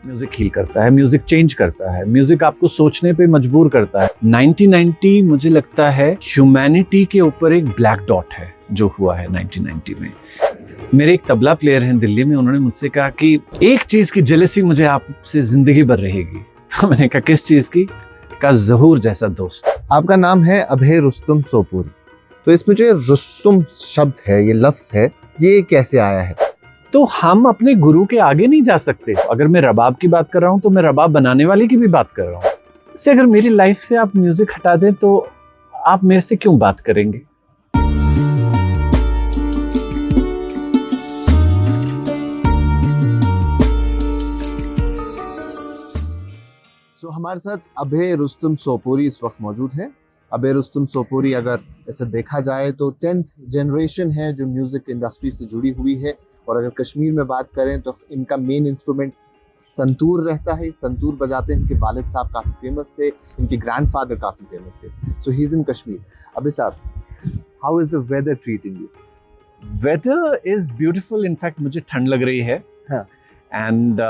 Music heal करता है, music change करता है, म्यूजिक आपको सोचने पे मजबूर करता है। 1990 मुझे लगता है ह्यूमैनिटी के ऊपर एक ब्लैक डॉट है जो हुआ है 1990 में। मेरे एक तबला प्लेयर हैं दिल्ली में, उन्होंने मुझसे कहा कि एक चीज की जेलसी मुझे आपसे जिंदगी भर रहेगी। तो मैंने कहा किस चीज की? का ज़हूर जैसा दोस्त। आपका नाम है अभय रुस्तुम सोपोरी, तो इसमें जो रुस्तुम शब्द है, ये लफ्ज है, ये कैसे आया है? तो हम अपने गुरु के आगे नहीं जा सकते। अगर मैं रबाब की बात कर रहा हूँ तो मैं रबाब बनाने वाले की भी बात कर रहा हूँ। से अगर मेरी लाइफ से आप म्यूजिक हटा दें तो आप मेरे से क्यों बात करेंगे? तो हमारे साथ अभय रुस्तुम सोपोरी इस वक्त मौजूद है। अभय रुस्तुम सोपोरी अगर ऐसे देखा जाए तो 10th जनरेशन है जो म्यूजिक इंडस्ट्री से जुड़ी हुई है, और अगर कश्मीर में बात करें तो इनका मेन इंस्ट्रूमेंट संतूर रहता है। संतूर बजाते हैं, इनके वालिद साहब काफ़ी फेमस थे, इनके ग्रैंडफादर काफ़ी फेमस थे। सो he is in Kashmir. Abhay साहब, how is the weather treating you? Weather is beautiful. In fact मुझे ठंड लग रही है। हाँ. And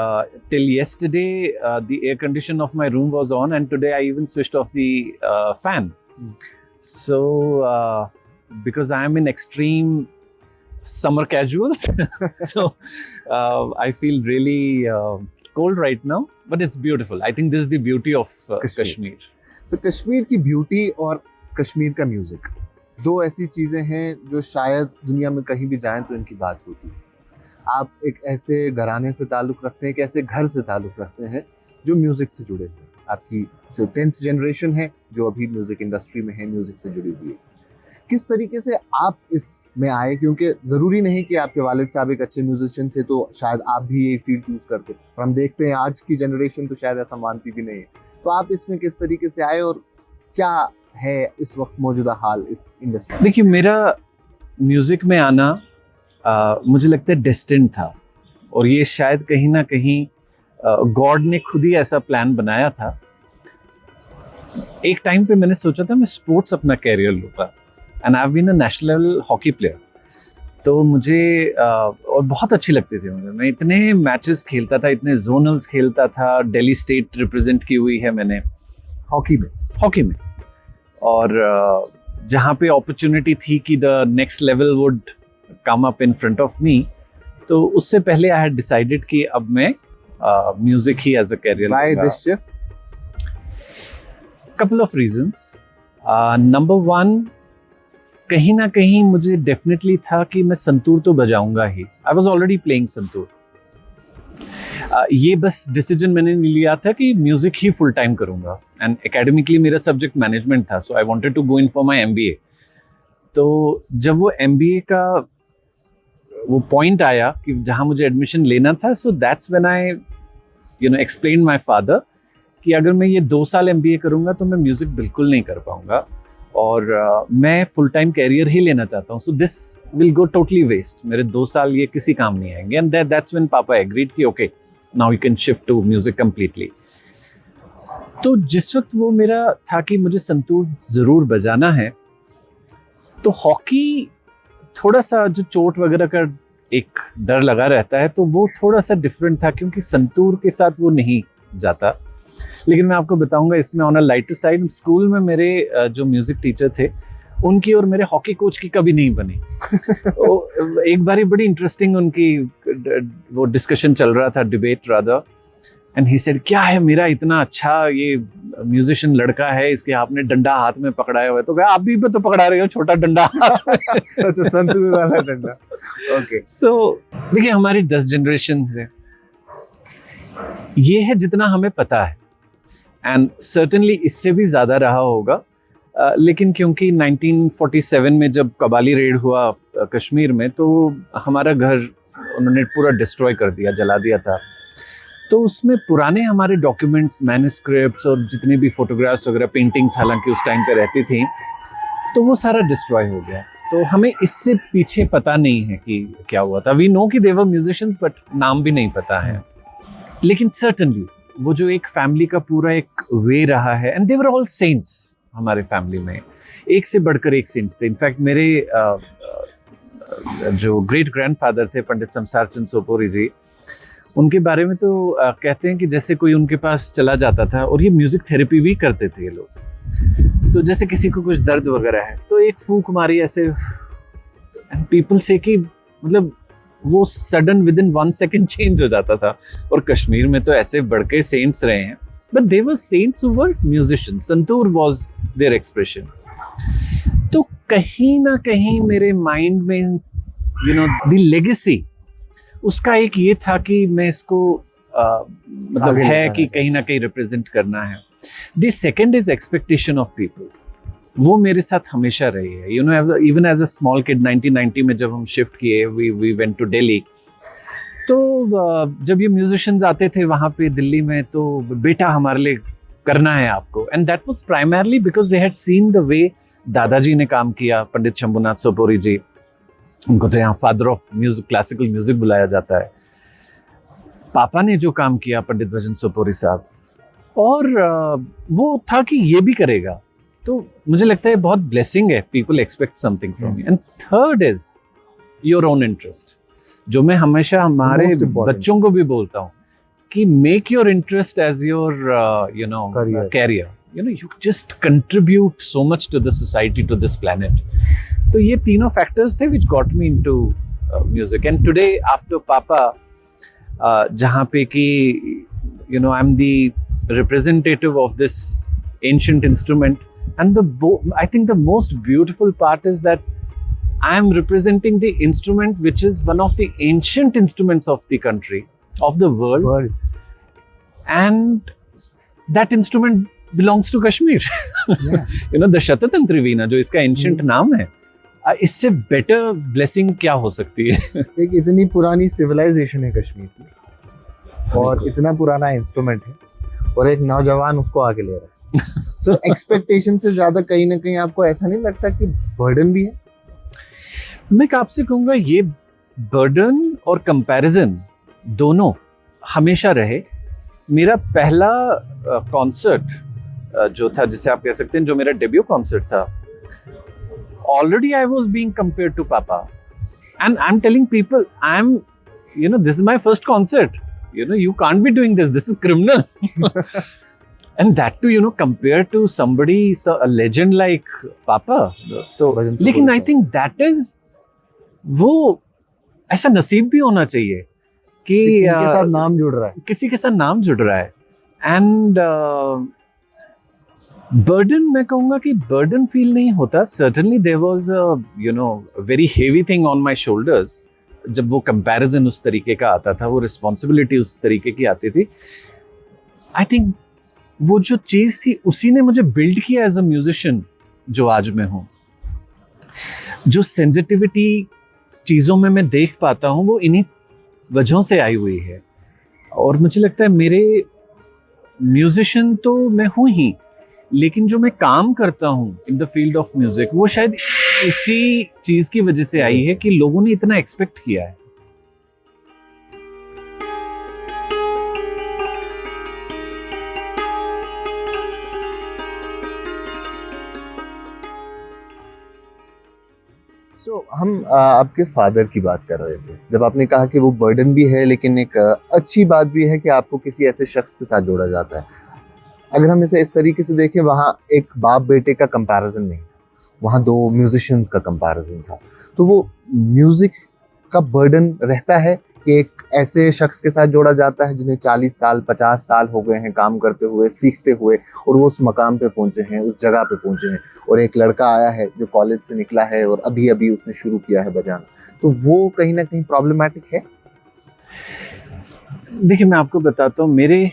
till yesterday, the air condition of my room was on, and today I even switched off the fan. So, because I am in extreme summer casuals, so I feel really cold right now. But it's beautiful. I think this is the beauty of Kashmir. So, Kashmir की beauty और कश्मीर का music, दो ऐसी चीजें हैं जो शायद दुनिया में कहीं भी जाएं तो इनकी बात होती है। आप एक ऐसे घराने से ताल्लुक़ रखते हैं, एक ऐसे घर से ताल्लुक़ रखते हैं जो म्यूज़िक से जुड़े हैं। आपकी जो 10th जनरेशन है जो अभी म्यूज़िक इंडस्ट्री में है, म्यूज़िक से जुड़ी हुई है। किस तरीके से आप इसमें आए? क्योंकि ज़रूरी नहीं कि आपके वालिद साहब एक अच्छे म्यूजिशियन थे तो शायद आप भी यही फील्ड चूज़ करते। और हम देखते हैं आज की जनरेशन तो शायद ऐसा मानती भी नहीं है। तो आप इसमें किस तरीके से आए और क्या है इस वक्त मौजूदा हाल इस इंडस्ट्री? देखिए, मेरा म्यूज़िक में आना मुझे लगता है डेस्टिन्ड था, और ये शायद कहीं ना कहीं गॉड ने खुद ही ऐसा प्लान बनाया था। एक टाइम पे मैंने सोचा था मैं स्पोर्ट्स अपना कैरियर लूँगा, and I have been a national level hockey player. तो मुझे और बहुत अच्छी लगती थी मुझे। मैं इतने मैचेस खेलता था, इतने जोनल्स खेलता था। दिल्ली स्टेट रिप्रेजेंट की हुई है मैंने हॉकी में। और जहाँ पे अपॉर्चुनिटी थी कि the next level would come up in front of me, तो उससे पहले I had decided कि अब मैं music he as a career Why लूँगा। this shift? Couple of reasons. Number one, कहीं ना कहीं मुझे definitely था कि मैं संतूर तो बजाऊंगा ही। I was already playing santoor. ये बस डिसीजन मैंने लिया था कि म्यूजिक ही फुल टाइम करूंगा, एंड एकेडमिकली मेरा सब्जेक्ट मैनेजमेंट था, so I wanted to go in for my MBA। तो जब वो MBA का वो पॉइंट आया कि जहाँ मुझे एडमिशन लेना था, so that's when I explain my father कि अगर मैं ये 2 साल MBA करूँगा तो मैं म्यूज़िक बिल्कुल नहीं कर पाऊँगा, और मैं फुल टाइम कैरियर ही लेना चाहता हूँ। So this will go totally waste. मेरे 2 साल ये किसी काम नहीं आएंगे। एंड दैट्स व्हेन पापा एग्रीड कि okay, now you can shift to music completely. तो जिस वक्त वो मेरा था कि मुझे संतूर ज़रूर बजाना है, तो हॉकी थोड़ा सा जो चोट वगैरह का एक डर लगा रहता है, तो वो थोड़ा सा डिफरेंट था क्योंकि संतूर के साथ वो नहीं जाता। लेकिन मैं आपको बताऊंगा इसमें on a lighter side, school में मेरे जो म्यूजिक टीचर थे उनकी और मेरे हॉकी कोच की कभी नहीं बनी। तो एक बारी बड़ी इंटरेस्टिंग उनकी वो डिस्कशन चल रहा था, debate rather, and he said क्या है मेरा इतना अच्छा ये म्यूजिशियन लड़का है, इसके आपने डंडा हाथ में पकड़ाया हुआ है। तो क्या आप भी तो पकड़ा रहे हो छोटा डंडा हाथ में? अच्छा, संतूर वाला डंडा। ओके। सो देखिए, हमारी 10 जनरेशन है, ये है जितना हमें पता है, एंड सर्टेनली इससे भी ज़्यादा रहा होगा। लेकिन क्योंकि 1947 में जब कबाली रेड हुआ कश्मीर में, तो हमारा घर उन्होंने पूरा डिस्ट्रॉय कर दिया, जला दिया था। तो उसमें पुराने हमारे डॉक्यूमेंट्स, मैन्युस्क्रिप्ट्स और जितनी भी फोटोग्राफ्स वगैरह, पेंटिंग्स हालांकि उस टाइम पे रहती थी, तो वो सारा डिस्ट्रॉय हो गया। तो हमें इससे पीछे पता नहीं है कि क्या हुआ था। वी नो कि दे वर म्यूजिशियंस, बट नाम भी नहीं पता है। लेकिन सर्टेनली वो जो एक फैमिली का पूरा एक वे रहा है, and they were all saints. हमारे फैमिली में एक से बढ़कर एक सेंट्स थे। इनफैक्ट मेरे जो ग्रेट ग्रैंडफादर थे पंडित शमशार चंद सोपोरी जी, उनके बारे में तो कहते हैं कि जैसे कोई उनके पास चला जाता था, और ये म्यूजिक थेरेपी भी करते थे ये लोग। तो जैसे किसी को कुछ दर्द वगैरह है तो एक फूंक मारी ऐसे, एंड पीपल से कि मतलब वो sudden with in 1 second change हो जाता था। और कश्मीर में तो ऐसे बड़के सेंट्स रहे हैं, but they were saints who were musicians. Santoor was their expression. तो कहीं ना कहीं मेरे माइंड में यू नो द लेगेसी उसका एक ये था कि मैं इसको मतलब आगे है लेकर कि आना कहीं ना कहीं रिप्रेजेंट करना है। The second is expectation of people. वो मेरे साथ हमेशा रही है। You know even as a small kid 1990 में जब हम शिफ्ट किए, वी वेंट टू दिल्ली, तो जब ये म्यूजिशियंस आते थे वहाँ पे दिल्ली में, तो बेटा हमारे लिए करना है आपको। And that was primarily because they had seen the way दादाजी ने काम किया, पंडित शंभुनाथ सोपोरी जी, उनको तो यहाँ father of music, classical music बुलाया जाता है। पापा ने जो काम किया, पंडित भजन सोपोरी साहब, और वो था कि ये भी करेगा। तो मुझे लगता है बहुत ब्लेसिंग है, people expect something from you. And third is your own interest, जो मैं हमेशा हमारे most important. बच्चों को भी बोलता हूँ कि make your interest as your you know Career. Career. You know you just contribute so much to the society, to this planet. तो ये तीनों फैक्टर्स थे which got me into music. And today after पापा, जहाँ पे कि you know I am the representative of this ancient instrument, and I think the most beautiful part is that I am representing the instrument which is one of the ancient instruments of the country, of the world. And that instrument belongs to Kashmir. Yeah. You know, the Shatatantri Veena, जो इसका ancient नाम है, इससे better blessing क्या हो सकती है? एक इतनी पुरानी सिविलाइजेशन है कश्मीर की, और इतना पुराना इंस्ट्रूमेंट है, और एक नौजवान उसको आगे ले रहा है। सो एक्सपेक्टेशन से ज्यादा कहीं ना कहीं आपको ऐसा नहीं लगता कि बर्डन भी है? मैं आपसे कहूँगा ये बर्डन और कंपैरिजन दोनों हमेशा रहे। मेरा पहला कॉन्सर्ट जो था, जिसे आप कह सकते हैं जो मेरा डेब्यू कॉन्सर्ट था, already I was being compared to पापा, and I am telling people, I am you know this is my first concert, you know you can't be doing this is criminal. And that too, you know, compared to somebody, a legend like Papa. तो लेकिन I think that is, वो ऐसा नसीब भी होना चाहिए कि किसी के साथ नाम जुड़ रहा है, किसी के साथ नाम जुड़ रहा है। एंड बर्डन, मैं कहूँगा कि बर्डन फील नहीं होता। Certainly there was you know very heavy thing on my shoulders जब वो कंपैरिजन उस तरीके का आता था, वो रिस्पॉन्सिबिलिटी उस तरीके की आती थी। आई थिंक वो जो चीज थी उसी ने मुझे बिल्ड किया एज अ म्यूजिशियन जो आज मैं हूँ। जो सेंसिटिविटी चीजों में मैं देख पाता हूँ वो इन्हीं वजहों से आई हुई है। और मुझे लगता है मेरे म्यूजिशियन तो मैं हूँ ही, लेकिन जो मैं काम करता हूँ इन द फील्ड ऑफ म्यूजिक, वो शायद इसी चीज की वजह से आई है कि लोगों ने इतना एक्सपेक्ट किया है। हम आपके फादर की बात कर रहे थे, जब आपने कहा कि वो बर्डन भी है लेकिन एक अच्छी बात भी है कि आपको किसी ऐसे शख्स के साथ जोड़ा जाता है। अगर हम इसे इस तरीके से देखें, वहाँ एक बाप बेटे का कंपैरिजन नहीं था, वहाँ दो म्यूजिशियंस का कंपैरिजन था। तो वो म्यूजिक का बर्डन रहता है कि एक ऐसे शख्स के साथ जोड़ा जाता है जिन्हें 40 साल 50 साल हो गए हैं काम करते हुए, सीखते हुए, और वो उस मकाम पे पहुंचे हैं, उस जगह पे पहुंचे हैं, और एक लड़का आया है जो कॉलेज से निकला है और अभी अभी उसने शुरू किया है बजाना। तो वो कहीं ना कहीं प्रॉब्लमैटिक है। देखिए, मैं आपको बताता हूँ, मेरे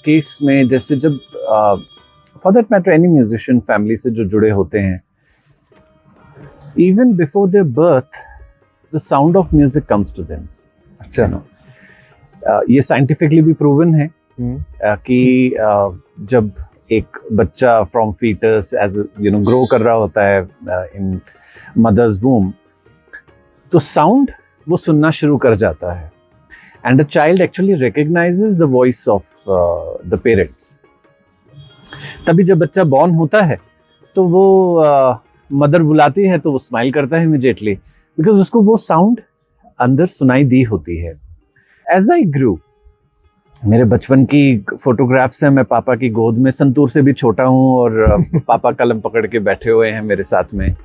केस में जैसे जब for that matter any musician family से जो जुड़े होते हैं, even before their birth the sound of music comes to them. अच्छा, ये साइंटिफिकली भी प्रूवन है कि जब एक बच्चा from foetus as you know grow कर रहा होता है इन मदर्स वूम, तो साउंड वो सुनना शुरू कर जाता है, and the child actually recognises the voice of the parents. तभी जब बच्चा बॉर्न होता है तो वो मदर बुलाती है तो वो स्माइल करता है इमीडिएटली, बिकॉज उसको वो साउंड अंदर सुनाई दी होती है। एज आई ग्रू, मेरे बचपन की फोटोग्राफ्स हैं, मैं पापा की गोद में संतूर से भी छोटा हूँ और पापा कलम पकड़ के बैठे हुए हैं मेरे साथ में।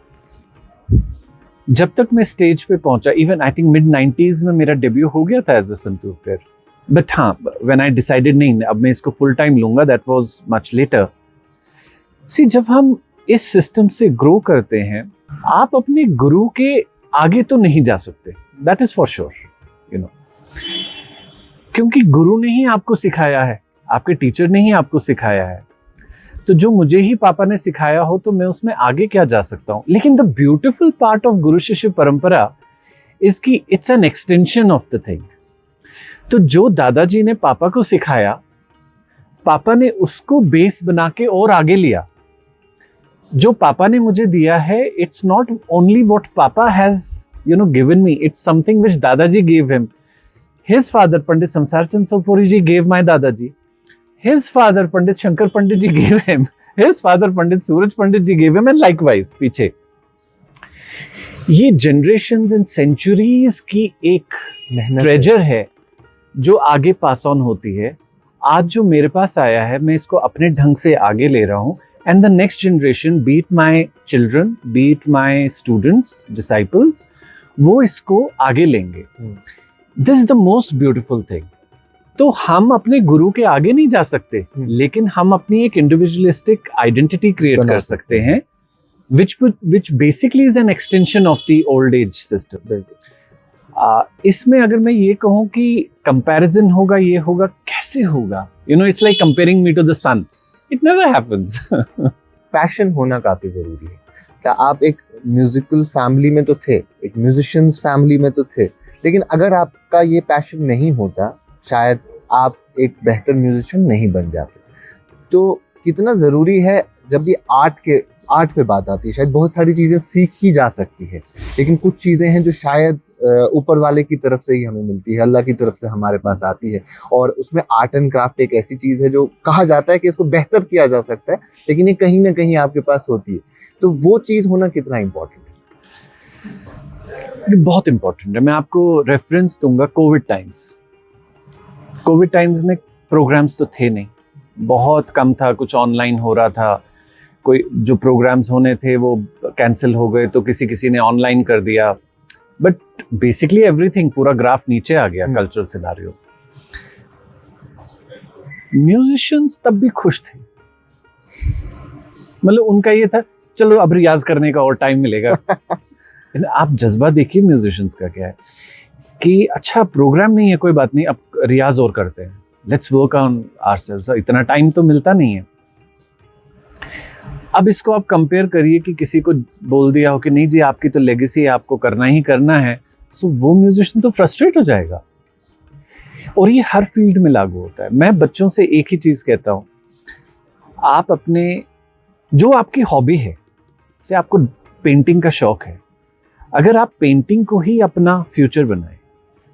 जब तक मैं स्टेज पे पहुंचा, even I think mid 90s में मेरा डेब्यू हो गया था as a santoor player, but हाँ, व्हेन आई डिसाइडेड नहीं अब मैं इसको फुल टाइम लूंगा, that was much later. See, जब हम इस सिस्टम से ग्रो करते हैं, आप अपने गुरु के आगे तो नहीं जा सकते, that is for sure, you know, क्योंकि गुरु ने ही आपको सिखाया है, आपके टीचर ने ही आपको सिखाया है। तो जो मुझे ही पापा ने सिखाया हो तो मैं उसमें आगे क्या जा सकता हूं। लेकिन द ब्यूटिफुल पार्ट ऑफ गुरु शिष्य परंपरा इज कि it's an extension of the thing. तो जो दादाजी ने पापा को सिखाया, पापा ने उसको बेस बना के और आगे लिया। जो पापा ने मुझे दिया है, इट्स नॉट ओनली व्हाट पापा has given me, it's something which दादाजी give him. His father, Pandit Samsar Chand Sopuri ji, gave my Dadaji. His father, Pandit Shankar Pandit ji, gave him. His father, Pandit Suraj Pandit ji, gave him, and likewise पीछे। ये generations and centuries की एक treasure है जो आगे pass on होती है। आज जो मेरे पास आया है, मैं इसको अपने ढंग से आगे ले रहा हूँ, and the next generation, be it my children, be it my students, disciples, वो इसको आगे लेंगे। This is the most beautiful thing. तो हम अपने गुरु के आगे नहीं जा सकते, लेकिन हम अपनी एक इंडिविजुअलिस्टिक आइडेंटिटी क्रिएट कर सकते हैं, which basically is an extension of the old age system। इसमें अगर मैं ये कहूँ कि कंपैरिजन होगा, ये होगा, कैसे होगा? It's like comparing me to the sun, it never happens. Passion होना काफी जरूरी है। क्या आप एक म्यूजिकल फैमिली में तो थे, एक म्यूजिशियंस फैमिली में तो थे, लेकिन अगर आपका ये पैशन नहीं होता, शायद आप एक बेहतर म्यूजिशियन नहीं बन जाते। तो कितना ज़रूरी है, जब भी आर्ट पे बात आती है, शायद बहुत सारी चीज़ें सीखी जा सकती है, लेकिन कुछ चीज़ें हैं जो शायद ऊपर वाले की तरफ से ही हमें मिलती है, अल्लाह की तरफ से हमारे पास आती है। और उसमें आर्ट एंड क्राफ्ट एक ऐसी चीज़ है जो कहा जाता है कि इसको बेहतर किया जा सकता है, लेकिन ये कहीं ना कहीं आपके पास होती है। तो वो चीज़ होना कितना इम्पोर्टेंट है? बहुत इंपॉर्टेंट है। मैं आपको रेफरेंस दूंगा कोविड टाइम्स में प्रोग्राम्स तो थे नहीं, बहुत कम था, कुछ ऑनलाइन हो रहा था, कोई जो प्रोग्राम्स होने थे वो कैंसिल हो गए, तो किसी ने ऑनलाइन कर दिया, बट बेसिकली एवरीथिंग, पूरा ग्राफ नीचे आ गया कल्चरल सिनेरियो। म्यूजिशियंस तब भी खुश थे, मतलब उनका ये था, चलो अब रियाज करने का और टाइम मिलेगा। आप जज्बा देखिए म्यूजिशियंस का क्या है कि अच्छा प्रोग्राम नहीं है, कोई बात नहीं, अब रियाज और करते हैं, लेट्स वर्क ऑन आवरसेल्व्स। इतना टाइम तो मिलता नहीं है। अब इसको आप कंपेयर करिए कि किसी को बोल दिया हो कि नहीं जी आपकी तो लेगेसी है, आपको करना ही करना है, सो वो म्यूजिशियन तो फ्रस्ट्रेट हो जाएगा। और ये हर फील्ड में लागू होता है। मैं बच्चों से एक ही चीज कहता हूं, आप अपने जो आपकी हॉबी है, से आपको पेंटिंग का शौक है, अगर आप पेंटिंग को ही अपना फ्यूचर बनाए,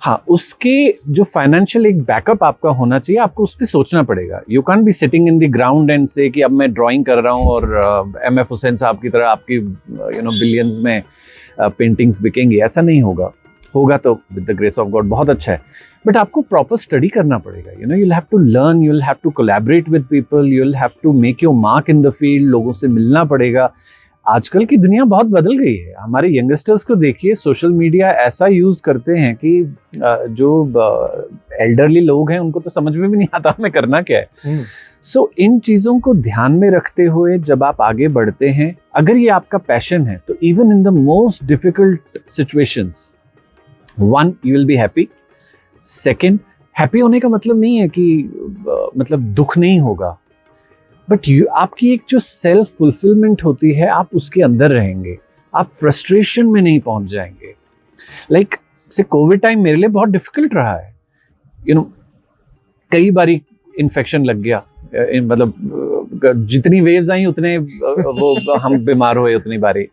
हाँ, उसके जो फाइनेंशियल एक बैकअप आपका होना चाहिए, आपको उस पर सोचना पड़ेगा। You can be sitting in the ground and से कि अब मैं ड्राइंग कर रहा हूँ और एम.एफ. हुसैन साहब की तरह आपकी बिलियंस में पेंटिंग्स बिकेंगी, ऐसा नहीं होगा। होगा तो with the grace of God बहुत अच्छा है, बट आपको प्रॉपर स्टडी करना पड़ेगा। You will have to learn, you will have to collaborate with people, you will have to make your mark in the field, लोगों से मिलना पड़ेगा। आजकल की दुनिया बहुत बदल गई है। हमारे यंगस्टर्स को देखिए, सोशल मीडिया ऐसा यूज करते हैं कि जो एल्डरली लोग हैं उनको तो समझ में भी नहीं आता हमें करना क्या है। सो इन चीजों को ध्यान में रखते हुए जब आप आगे बढ़ते हैं, अगर ये आपका पैशन है, तो even in the most difficult situations, one, you will be happy. Second, happy होने का मतलब नहीं है कि मतलब दुख नहीं होगा, बट आपकी एक जो सेल्फ फुलफिलमेंट होती है, आप उसके अंदर रहेंगे, आप फ्रस्ट्रेशन में नहीं पहुंच जाएंगे। लाइक से कोविड टाइम मेरे लिए बहुत डिफिकल्ट रहा है। कई बारी इन्फेक्शन लग गया, मतलब जितनी वेव्स आई उतने वो हम बीमार हुए उतनी बारी।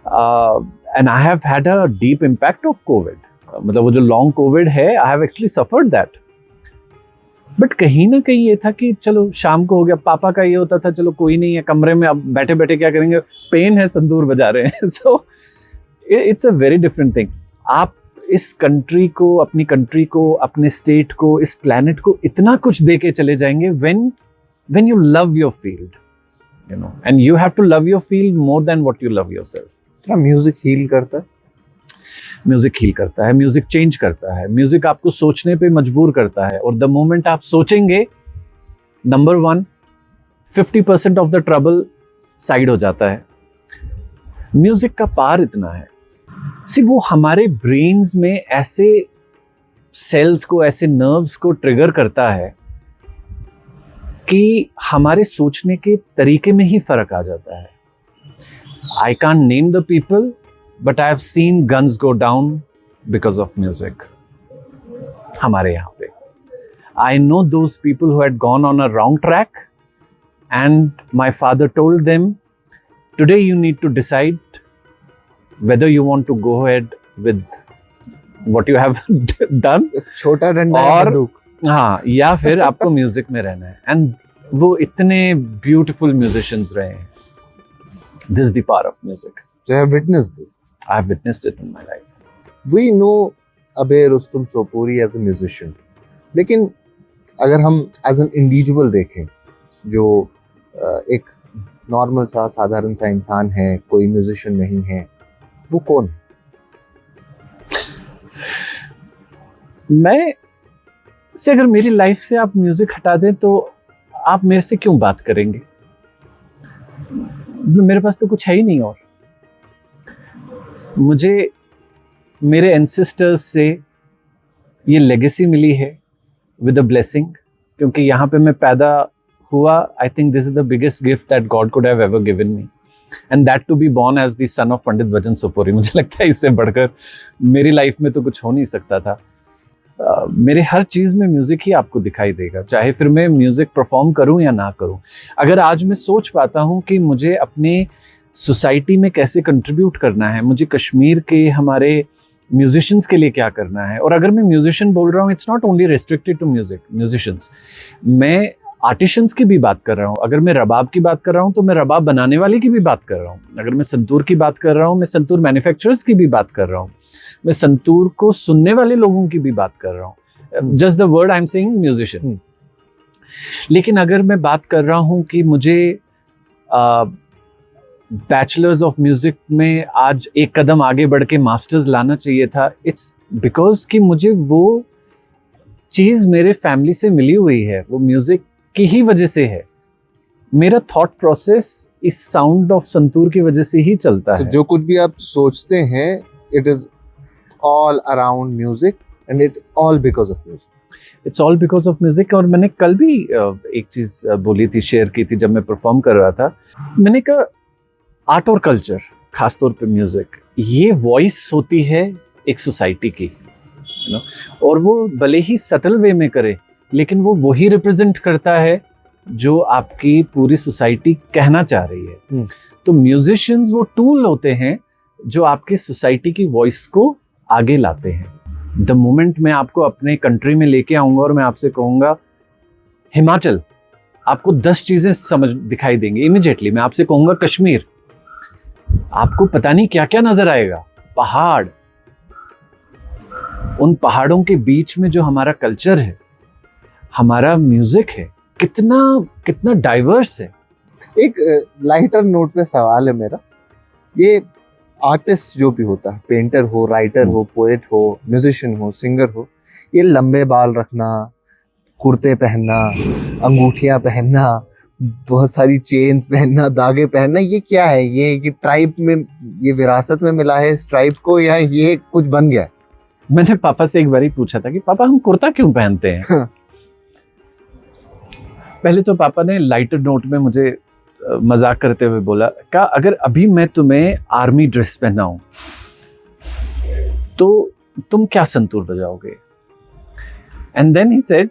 And I have had a deep impact of Covid, मतलब वो जो लॉन्ग कोविड है, I have actually suffered that. But कहीं ना कहीं ये था कि चलो शाम को हो गया, पापा का ये होता था चलो कोई नहीं है कमरे में, अब बैठे बैठे क्या करेंगे, पेन है, संदूर बजा रहे हैं। So it's a very different thing. आप इस कंट्री को, अपनी कंट्री को, अपने स्टेट को, इस प्लैनेट को इतना कुछ दे के चले जाएंगे when you love your field, you know, and you have to love your field more than what you love yourself. क्या म्यूजिक हील करता है? म्यूजिक हील करता है, म्यूजिक चेंज करता है, म्यूजिक आपको सोचने पे मजबूर करता है, और द मोमेंट आप सोचेंगे, number 1, 50% of the trouble side हो जाता है। म्यूजिक का पार इतना है, सिर्फ वो हमारे ब्रेन्स में ऐसे सेल्स को, ऐसे नर्व्स को ट्रिगर करता है कि हमारे सोचने के तरीके में ही फर्क आ जाता है। I can't name the people, but I have seen guns go down because of music हमारे यहाँ पे। I know those people who had gone on a wrong track, and my father told them, today you need to decide whether you want to go ahead with what you have done, छोटा डंडा है और बंदूक। हाँ, या फिर आपको music में रहना है। एंड वो इतने ब्यूटीफुल म्यूजिशियंस रहे हैं। This is the power of music. So I have witnessed this. I have witnessed it in my life. We know अबे Rustam Sopori as a musician, लेकिन अगर हम as an individual देखें, जो एक नॉर्मल सा साधारण सा इंसान है, कोई म्यूजिशियन नहीं है, वो कौन है? मैं से अगर मेरी लाइफ से आप म्यूजिक हटा दें तो आप मेरे से क्यों बात करेंगे? मेरे पास तो कुछ है ही नहीं। और मुझे मेरे एंसेस्टर्स से ये लेगेसी मिली है विद अ ब्लेसिंग, क्योंकि यहाँ पे मैं पैदा हुआ। I think this is the biggest gift that God could have ever given me, and that to be born as the son of Pandit Bhajan Sopori. मुझे लगता है इससे बढ़कर मेरी लाइफ में तो कुछ हो नहीं सकता था। मेरे हर चीज़ में म्यूज़िक ही आपको दिखाई देगा, चाहे फिर मैं म्यूज़िक परफॉर्म करूं या ना करूं। अगर आज मैं सोच पाता हूं कि मुझे अपने सोसाइटी में कैसे कंट्रीब्यूट करना है, मुझे कश्मीर के हमारे म्यूजिशियंस के लिए क्या करना है, और अगर मैं म्यूजिशियन बोल रहा हूँ, it's not only restricted to musicians, मैं आर्टिशंस की भी बात कर रहा हूँ। अगर मैं रबाब की बात कर रहा हूँ तो मैं रबाब बनाने वाले की भी बात कर रहा हूँ। अगर मैं संतूर की बात कर रहा हूँ, मैं संतूर मैन्युफैक्चरर्स की भी बात कर रहा हूँ। मैं संतूर को सुनने वाले लोगों की भी बात कर रहा हूँ। Just the word I am saying musician. लेकिन अगर मैं बात कर रहा हूँ कि मुझे बैचलर्स ऑफ म्यूजिक में आज एक कदम आगे बढ़ के मास्टर्स लाना चाहिए था, इट्स बिकॉज कि मुझे वो चीज़ मेरे फैमिली से मिली हुई है, वो म्यूजिक की ही वजह से है। मेरा थॉट प्रोसेस इस साउंड ऑफ संतूर की वजह से ही चलता है। जो कुछ भी आप सोचते हैं, it is all around music and it all because of music. It's all because of music. और मैंने कल भी एक चीज बोली थी, शेयर की थी, जब मैं परफॉर्म कर रहा था। मैंने कहा आर्ट और कल्चर, खासतौर पे म्यूजिक, ये वॉइस होती है एक सोसाइटी की, यू नो, और वो भले ही सटल वे में करे, लेकिन वो वही रिप्रेजेंट करता है जो आपकी पूरी सोसाइटी कहना चाह रही है। तो म्यूजिशियंस वो टूल होते हैं जो आपकी सोसाइटी की वॉइस को आगे लाते हैं। द मोमेंट मैं आपको अपने कंट्री में लेके आऊंगा और मैं आपसे कहूंगा हिमाचल, आपको 10 चीजें समझ दिखाई देंगी इमीडिएटली। मैं आपसे कहूंगा कश्मीर, आपको पता नहीं क्या क्या नजर आएगा। पहाड़, उन पहाड़ों के बीच में जो हमारा कल्चर है, हमारा म्यूजिक है, कितना कितना डाइवर्स है। एक लाइटर नोट पे सवाल है मेरा, ये आर्टिस्ट जो भी होता है, पेंटर हो, राइटर हो, पोएट हो, म्यूजिशियन हो, सिंगर हो, ये लंबे बाल रखना, कुर्ते पहनना, अंगूठियां पहनना, बहुत सारी चेन्स पहनना, धागे पहनना, ये क्या है? ये ट्राइब में, ये विरासत में मिला है इस ट्राइब को, या ये कुछ बन गया है? मैंने पापा से एक बार ही पूछा था कि पापा हम कुर्ता क्यों पहनते हैं? पहले तो पापा ने लाइटर नोट में मुझे मजाक करते हुए बोला, क्या अगर अभी मैं तुम्हें आर्मी ड्रेस पहनाऊं तो तुम क्या संतूर बजाओगे? एंड देन ही सेड,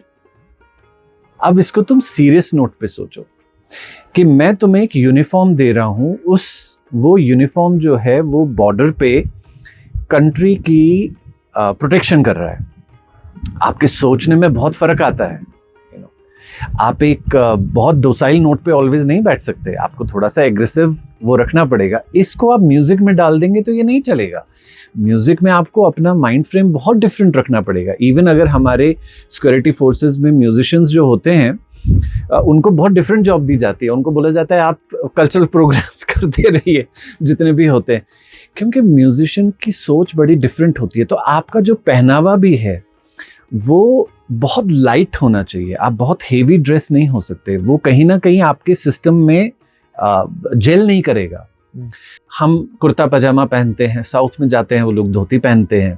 अब इसको तुम सीरियस नोट पे सोचो कि मैं तुम्हें एक यूनिफॉर्म दे रहा हूं, वो यूनिफॉर्म जो है वो बॉर्डर पे कंट्री की प्रोटेक्शन कर रहा है। आपके सोचने में बहुत फर्क आता है। आप एक बहुत डोसाइल नोट पे ऑलवेज नहीं बैठ सकते, आपको थोड़ा सा एग्रेसिव वो रखना पड़ेगा। इसको आप म्यूजिक में डाल देंगे तो ये नहीं चलेगा। म्यूजिक में आपको अपना माइंड फ्रेम बहुत डिफरेंट रखना पड़ेगा। इवन अगर हमारे सिक्योरिटी फोर्सेस में म्यूजिशियंस जो होते हैं उनको बहुत डिफरेंट जॉब दी जाती है, उनको बोला जाता है आप कल्चरल प्रोग्राम्स करते रहिए जितने भी होते हैं, क्योंकि म्यूजिशियन की सोच बड़ी डिफरेंट होती है। तो आपका जो पहनावा भी है वो बहुत लाइट होना चाहिए, आप बहुत हेवी ड्रेस नहीं हो सकते, वो कहीं ना कहीं आपके सिस्टम में जेल नहीं करेगा। हम कुर्ता पजामा पहनते हैं, साउथ में जाते हैं वो लोग धोती पहनते हैं,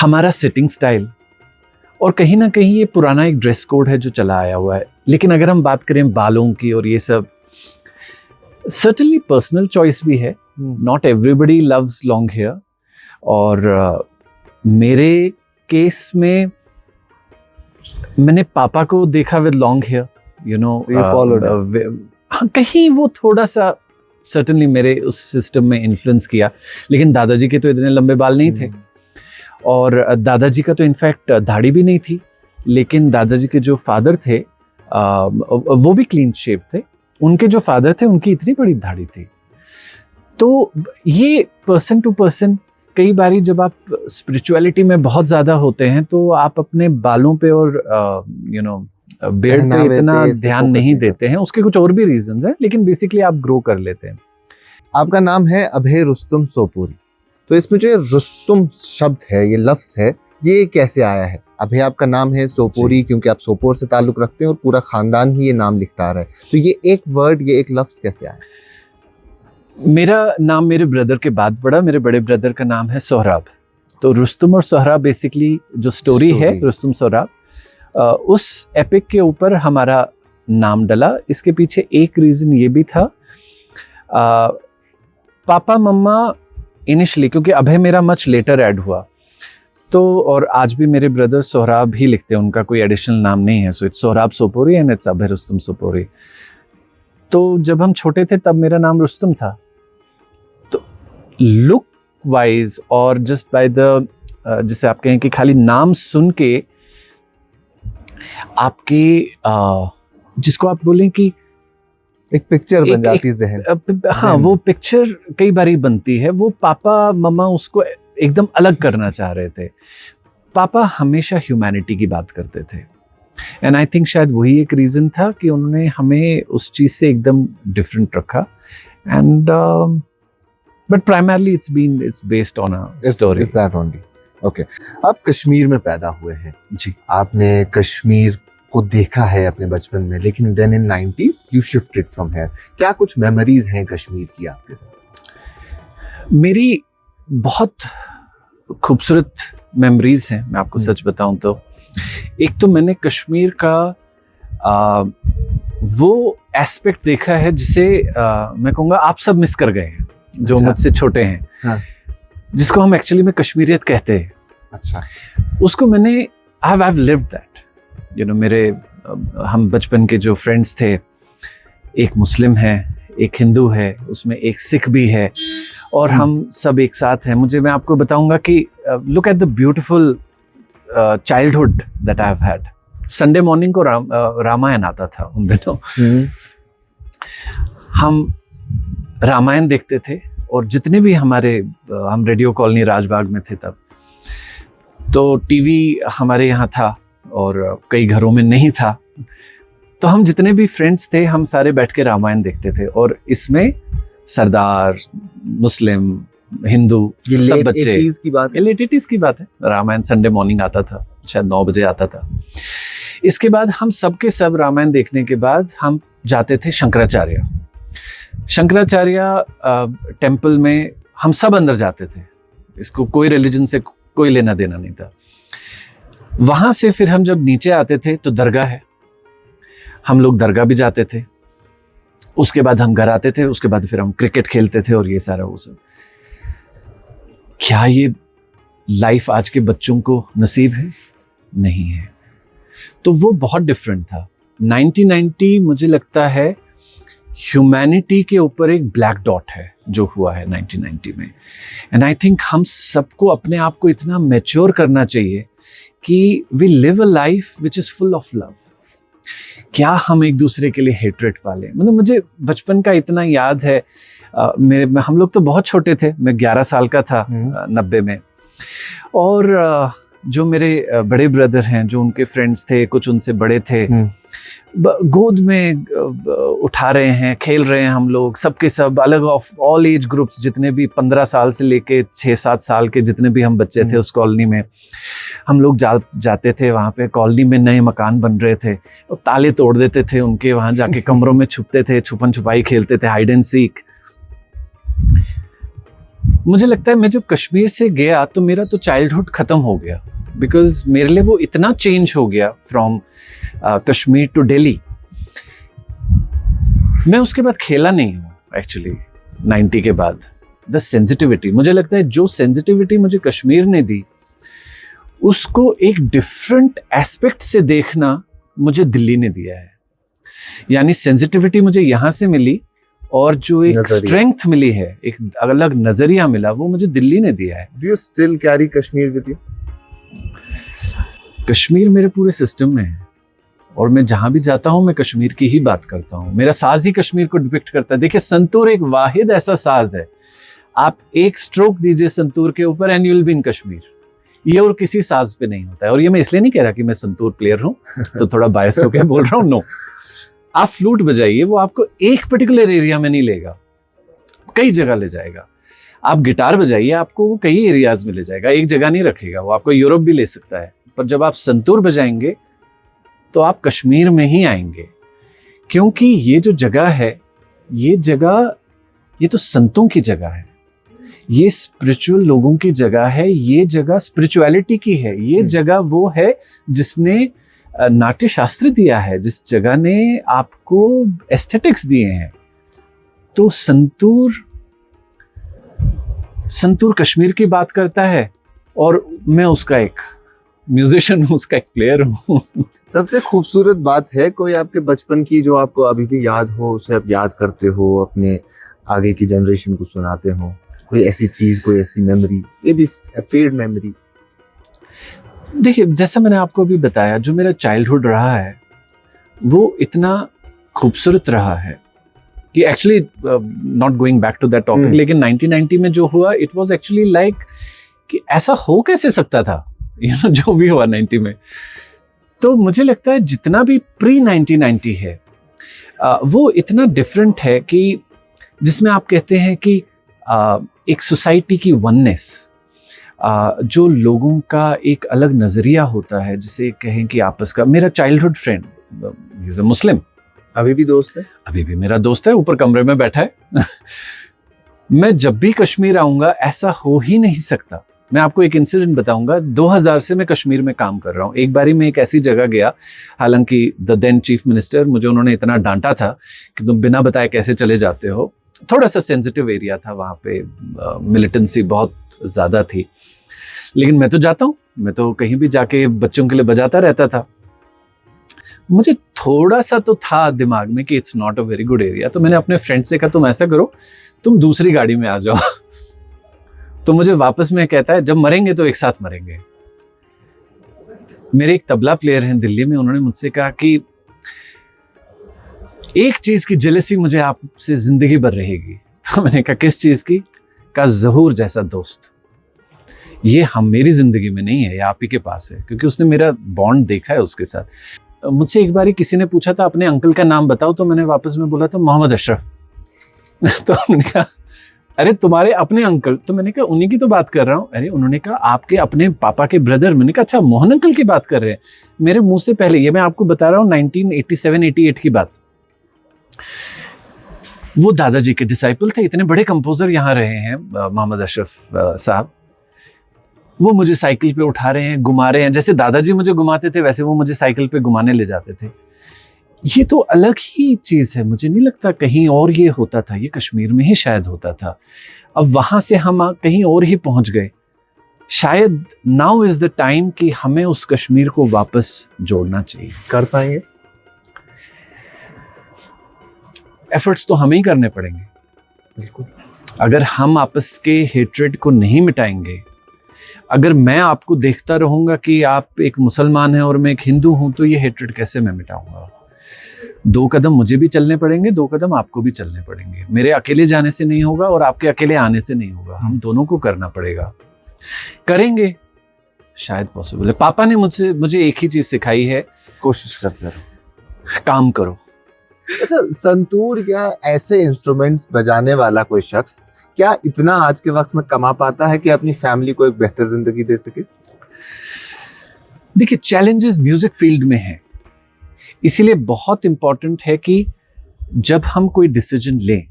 हमारा सिटिंग स्टाइल, और कहीं ना कहीं ये पुराना एक ड्रेस कोड है जो चला आया हुआ है। लेकिन अगर हम बात करें बालों की और ये सब, सर्टेनली पर्सनल चॉइस भी है, not everybody loves long hair, और मेरे केस में मैंने पापा को देखा with long hair, you know, हाँ कहीं वो थोड़ा सा सर्टेनली मेरे उस सिस्टम में इन्फ्लुएंस किया। लेकिन दादाजी के तो इतने लंबे बाल नहीं थे, और दादाजी का तो इनफैक्ट दाढ़ी भी नहीं थी। लेकिन दादाजी के जो फादर थे वो भी क्लीन शेव थे, उनके जो फादर थे उनकी इतनी बड़ी दाढ़ी थी। तो ये पर्सन टू पर्सन, कई बारी जब आप स्पिरिचुअलिटी में बहुत ज़्यादा होते हैं तो आप अपने बालों पे और यू नो बियर्ड पे इतना ध्यान नहीं देते हैं। उसके कुछ और भी रीजंस हैं, लेकिन बेसिकली आप ग्रो कर लेते हैं। आपका नाम है अभय रुस्तुम सोपोरी, तो इसमें जो रुस्तुम शब्द है, ये लफ्ज है, ये कैसे आया है? अभय आपका नाम है, सोपोरी क्योंकि आप सोपोर से ताल्लुक रखते हैं और पूरा खानदान ही ये नाम लिखता आ रहा है, तो ये एक वर्ड, ये एक लफ्ज कैसे आया? मेरा नाम मेरे ब्रदर के बाद पड़ा, मेरे बड़े ब्रदर का नाम है सोहराब। तो रुस्तुम और सोहराब बेसिकली जो स्टोरी है रुस्तुम सोहराब, उस एपिक के ऊपर हमारा नाम डला। इसके पीछे एक रीज़न ये भी था, पापा मम्मा इनिशियली, क्योंकि अभय मेरा मच लेटर ऐड हुआ, तो और आज भी मेरे ब्रदर सोहराब ही लिखते हैं, उनका कोई एडिशनल नाम नहीं है। So it's Sohrab Sopori and it's Abhay Rustum Sopori. तो जब हम छोटे थे तब मेरा नाम रुस्तुम था। तो लुक वाइज और जस्ट बाय द, जिसे आप कहें कि खाली नाम सुन के आपके जिसको आप बोलें कि एक पिक्चर बन जाती है ज़हन। हाँ, वो पिक्चर कई बारी बनती है। वो पापा मम्मा उसको एकदम अलग करना चाह रहे थे। पापा हमेशा ह्यूमैनिटी की बात करते थे, एंड आई थिंक शायद वही एक रीज़न था कि उन्होंने हमें उस चीज़ से एकदम डिफरेंट रखा। And but primarily it's based on a story. It's that only. Okay, आप कश्मीर में पैदा हुए हैं जी, आपने कश्मीर को देखा है अपने बचपन में, लेकिन then in 90s you shifted from here. क्या कुछ मेमोरीज हैं कश्मीर की आपके साथ? मेरी बहुत खूबसूरत मेमोरीज हैं, मैं आपको सच बताऊं तो। एक तो मैंने कश्मीर का वो एस्पेक्ट देखा है जिसे मैं कहूँगा आप सब मिस कर गए हैं जो अच्छा। मुझसे छोटे हैं। हाँ। जिसको हम एक्चुअली में कश्मीरियत कहते हैं। अच्छा। उसको मैंने I have lived that, you know. मेरे हम बचपन के जो फ्रेंड्स थे, एक मुस्लिम है, एक हिंदू है, उसमें एक सिख भी है, और हम सब एक साथ हैं। मैं आपको बताऊंगा कि look at the beautiful childhood that I have had. Sunday morning को रामायण आता था उन दिनों। हम रामायण देखते थे, और जितने भी हम रेडियो कॉलोनी राजबाग में थे तब, तो टीवी हमारे यहाँ था और कई घरों में नहीं था। तो हम जितने भी फ्रेंड्स थे हम सारे बैठ के रामायण देखते थे, और इसमें सरदार, मुस्लिम, हिंदू, सब बच्चे। लेट 80s की बात है। रामायण संडे मॉर्निंग आता था, शायद 9 बजे आता था। इसके बाद हम सब के सब रामायण देखने के बाद हम जाते थे शंकराचार्य टेम्पल में। हम सब अंदर जाते थे, इसको कोई रिलीजन से कोई लेना देना नहीं था। वहां से फिर हम जब नीचे आते थे तो दरगाह है, हम लोग दरगाह भी जाते थे। उसके बाद हम घर आते थे, उसके बाद फिर हम क्रिकेट खेलते थे और ये सारा वो सब। क्या ये लाइफ आज के बच्चों को नसीब है? नहीं है। तो वो बहुत डिफरेंट था। 1990 मुझे लगता है ह्यूमैनिटी के ऊपर एक ब्लैक डॉट है जो हुआ है 1990 में। एंड आई थिंक हम सबको अपने आप को इतना मैच्योर करना चाहिए कि we live a life which is full of love. क्या हम एक दूसरे के लिए हेट्रेट पालें? मुझे बचपन का इतना याद है। हम लोग तो बहुत छोटे थे, मैं 11 साल का था 90 में। और जो मेरे बड़े ब्रदर हैं, जो उनके फ्रेंड्स थे, कुछ उनसे बड़े थे, गोद में उठा रहे हैं, खेल रहे हैं हम लोग, सबके सब अलग ऑफ ऑल एज ग्रुप्स, जितने भी 15 साल से लेके 6-7 साल के जितने भी हम बच्चे थे उस कॉलोनी में, हम लोग जाते थे। वहाँ पे कॉलोनी में नए मकान बन रहे थे, और ताले तोड़ देते थे उनके, वहाँ जाके कमरों में छुपते थे, छुपन छुपाई खेलते थे, हाइड एंड सीक। मुझे लगता है मैं जब कश्मीर से गया तो मेरा तो चाइल्डहुड खत्म हो गया, बिकॉज मेरे लिए वो इतना चेंज हो गया फ्रॉम कश्मीर टू दिल्ली। मैं उसके बाद खेला नहीं हूँ एक्चुअली 90 के बाद। द सेंसिटिविटी, मुझे लगता है जो सेंसिटिविटी मुझे कश्मीर ने दी, उसको एक डिफरेंट एस्पेक्ट से देखना मुझे दिल्ली ने दिया है। यानी सेंसिटिविटी मुझे यहाँ से मिली, और जो एक स्ट्रेंथ मिली है, एक अलग नजरिया मिला, वो मुझे दिल्ली ने दिया है। Do you still carry Kashmir with you? Kashmir मेरे पूरे सिस्टम में है, और मैं जहां भी जाता हूं मैं कश्मीर की ही बात करता हूं। मेरा साज ही कश्मीर को डिपिक्ट करता है। देखिए, संतूर एक वाहिद ऐसा साज है, आप एक स्ट्रोक दीजिए संतूर के ऊपर and you will be in Kashmir. ये और किसी साज पे नहीं होता है। और ये मैं इसलिए नहीं कह रहा कि मैं संतूर प्लेयर हूं, तो थोड़ा बायस होकर बोल रहा हूं, नो। आप फ्लूट बजाइए, वो आपको एक पर्टिकुलर एरिया में नहीं लेगा, कई जगह ले जाएगा। आप गिटार बजाइए, आपको वो कई एरियाज में ले जाएगा, एक जगह नहीं रखेगा, वो आपको यूरोप भी ले सकता है। पर जब आप संतूर बजाएंगे तो आप कश्मीर में ही आएंगे, क्योंकि ये जो जगह है, ये तो संतों की जगह है, ये स्पिरिचुअल लोगों की जगह है, ये जगह स्पिरिचुअलिटी की है, ये जगह वो है जिसने नाट्य शास्त्र दिया है, जिस जगह ने आपको एस्थेटिक्स दिए हैं। तो संतूर कश्मीर की बात करता है, और मैं उसका एक म्यूजिशियन हूँ, उसका एक प्लेयर हूँ। सबसे खूबसूरत बात है कोई आपके बचपन की जो आपको अभी भी याद हो, उसे आप याद करते हो, अपने आगे की जनरेशन को सुनाते हो? कोई ऐसी चीज, कोई ऐसी मेमोरी, ये भी फेड मेमोरी? देखिए, जैसा मैंने आपको अभी बताया, जो मेरा चाइल्डहुड रहा है वो इतना खूबसूरत रहा है कि actually not going back to that topic, लेकिन 1990 में जो हुआ, इट वाज एक्चुअली लाइक कि ऐसा हो कैसे सकता था, जो भी हुआ 90 में। तो मुझे लगता है जितना भी प्री 1990 है वो इतना डिफरेंट है कि जिसमें आप कहते हैं कि एक सोसाइटी की वननेस, जो लोगों का एक अलग नजरिया होता है, जिसे कहें कि आपस का। मेरा childhood friend he is a Muslim, अभी भी दोस्त है, अभी भी मेरा दोस्त है, ऊपर कमरे में बैठा है। मैं जब भी कश्मीर आऊंगा ऐसा हो ही नहीं सकता। मैं आपको एक इंसिडेंट बताऊंगा। 2000 से मैं कश्मीर में काम कर रहा हूँ। एक बारी मैं एक ऐसी जगह गया, हालांकि द देन चीफ मिनिस्टर, मुझे उन्होंने इतना डांटा था कि तुम बिना बताए कैसे चले जाते हो। थोड़ा सा सेंसिटिव एरिया था वहाँ पे, मिलिटेंसी बहुत ज़्यादा थी, लेकिन मैं तो जाता हूँ, मैं तो कहीं भी जाके बच्चों के लिए बजाता रहता था। मुझे थोड़ा सा तो था दिमाग में कि it's not a very good area, तो मैंने अपने फ्रेंड से कहा तुम ऐसा करो, तुम दूसरी गाड़ी में आ जाओ। तो मुझे वापस में कहता है जब मरेंगे तो एक साथ मरेंगे। मेरे एक तबला प्लेयर हैं दिल्ली में, उन्होंने मुझसे कहा कि एक चीज की जेलसी मुझे आपसे जिंदगी भर रहेगी। तो मैंने कहा किस चीज की? कहा ज़हूर जैसा दोस्त। ये हम मेरी जिंदगी में नहीं है, ये आप ही के पास है, क्योंकि उसने मेरा बॉन्ड देखा है उसके साथ। मुझसे एक बारी किसी ने पूछा था अपने अंकल का नाम बताओ, तो मैंने वापस में बोला था मोहम्मद अशरफ। तो उन्होंने कहा अरे तुम्हारे अपने अंकल? तो मैंने कहा उन्हीं की तो बात कर रहा हूँ। अरे उन्होंने कहा आपके अपने पापा के ब्रदर। मैंने कहा अच्छा मोहन अंकल की बात कर रहे हैं। मेरे मुंह से पहले, ये मैं आपको बता रहा हूँ 1987-88 की बात। वो दादाजी के डिसाइपल थे, इतने बड़े कंपोजर यहाँ रहे हैं मोहम्मद अशरफ साहब। वो मुझे साइकिल पे उठा रहे हैं, घुमा रहे हैं, जैसे दादाजी मुझे घुमाते थे वैसे वो मुझे साइकिल पे घुमाने ले जाते थे। ये तो अलग ही चीज है, मुझे नहीं लगता कहीं और ये होता था, ये कश्मीर में ही शायद होता था। अब वहां से हम कहीं और ही पहुंच गए। शायद नाउ इज द टाइम कि हमें उस कश्मीर को वापस जोड़ना चाहिए। कर पाएंगे? एफर्ट्स तो हमें ही करने पड़ेंगे। बिल्कुल। अगर हम आपस के हेट्रेड को नहीं मिटाएंगे, अगर मैं आपको देखता रहूंगा कि आप एक मुसलमान हैं और मैं एक हिंदू हूं, तो ये हेट्रेड कैसे मैं मिटाऊंगा? 2 कदम मुझे भी चलने पड़ेंगे, 2 कदम आपको भी चलने पड़ेंगे। मेरे अकेले जाने से नहीं होगा और आपके अकेले आने से नहीं होगा, हम दोनों को करना पड़ेगा। करेंगे, शायद पॉसिबल है। पापा ने मुझे एक ही चीज सिखाई है, कोशिश करते रहो, काम करो। अच्छा, संतूर या ऐसे इंस्ट्रूमेंट्स बजाने वाला कोई शख्स क्या इतना आज के वक्त में कमा पाता है कि अपनी फैमिली को एक बेहतर जिंदगी दे सके? देखिए, चैलेंजेस म्यूजिक फील्ड में है, इसीलिए बहुत इंपॉर्टेंट है कि जब हम कोई डिसीजन लें,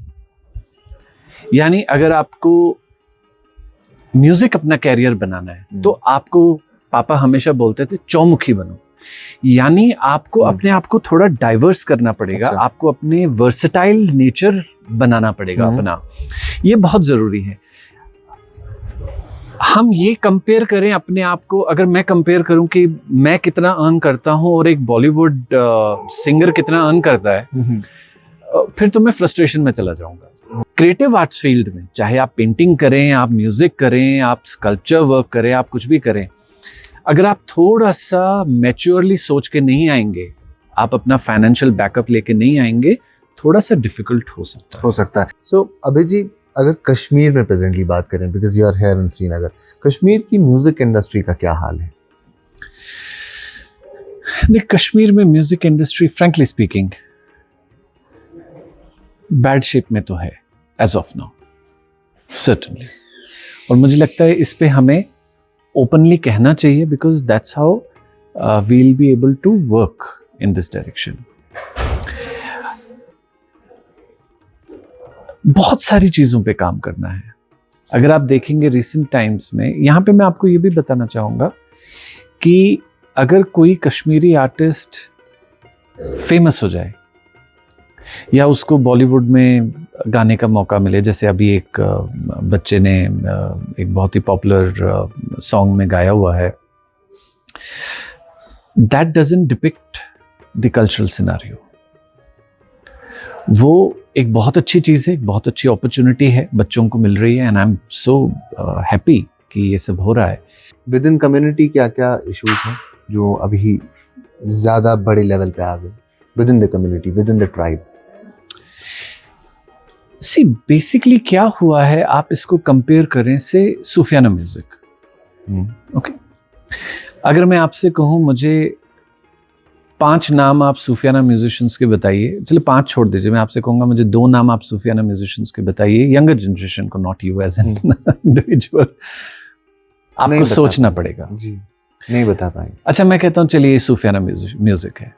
यानी अगर आपको म्यूजिक अपना कैरियर बनाना है तो आपको, पापा हमेशा बोलते थे, चौमुखी बनो। यानी आपको अपने आप को थोड़ा डाइवर्स करना पड़ेगा। अच्छा। आपको अपने वर्सेटाइल नेचर बनाना पड़ेगा अपना, ये बहुत जरूरी है। हम ये कंपेयर करें अपने आप को, अगर मैं कंपेयर करूं कि मैं कितना अर्न करता हूं और एक बॉलीवुड सिंगर कितना अर्न करता है, फिर तो मैं फ्रस्ट्रेशन में चला जाऊंगा। क्रिएटिव आर्ट्स फील्ड में, चाहे आप पेंटिंग करें, आप म्यूजिक करें, आप स्कल्पचर वर्क करें, आप कुछ भी करें, अगर आप थोड़ा सा मैच्योरली सोच के नहीं आएंगे, आप अपना फाइनेंशियल बैकअप लेके नहीं आएंगे, थोड़ा सा डिफिकल्ट हो सकता है। सो अभय जी, अगर कश्मीर में प्रेजेंटली बात करें, because you are here in Srinagar, Kashmir की म्यूजिक इंडस्ट्री का क्या हाल है? देख, कश्मीर में music industry frankly speaking bad shape में तो है एज ऑफ नाउ, सर्टेनली। और मुझे लगता है इस पे हमें ओपनली कहना चाहिए, because that's how we will be able to work in this direction. बहुत सारी चीजों पे काम करना है। अगर आप देखेंगे रिसेंट टाइम्स में, यहाँ पे मैं आपको ये भी बताना चाहूँगा कि अगर कोई कश्मीरी आर्टिस्ट फेमस हो जाए या उसको बॉलीवुड में गाने का मौका मिले, जैसे अभी एक बच्चे ने एक बहुत ही पॉपुलर सॉन्ग में गाया हुआ है, that doesn't depict the cultural scenario. वो एक बहुत अच्छी चीज़ है, एक बहुत अच्छी अपॉर्चुनिटी है, बच्चों को मिल रही है, and I am so happy कि ये सब हो रहा है। विद इन कम्युनिटी क्या क्या इश्यूज हैं जो अभी ज्यादा बड़े लेवल पे आ गए within the community, within the tribe? See, basically क्या हुआ है, आप इसको कंपेयर करें से सूफियाना म्यूजिक। ओके, अगर मैं आपसे कहूँ मुझे 5 नाम आप सूफियाना म्यूजिशियंस के बताइए, चलिए 5 छोड़ दीजिए, मैं आपसे कहूँगा मुझे 2 नाम आप सूफियाना म्यूजिशियंस के बताइए, यंगर जनरेशन को, not you as an individual, आपको सोचना पड़ेगा जी, नहीं बता पाएंगे। अच्छा, मैं कहता हूँ चलिए ये सूफियाना म्यूजिक है।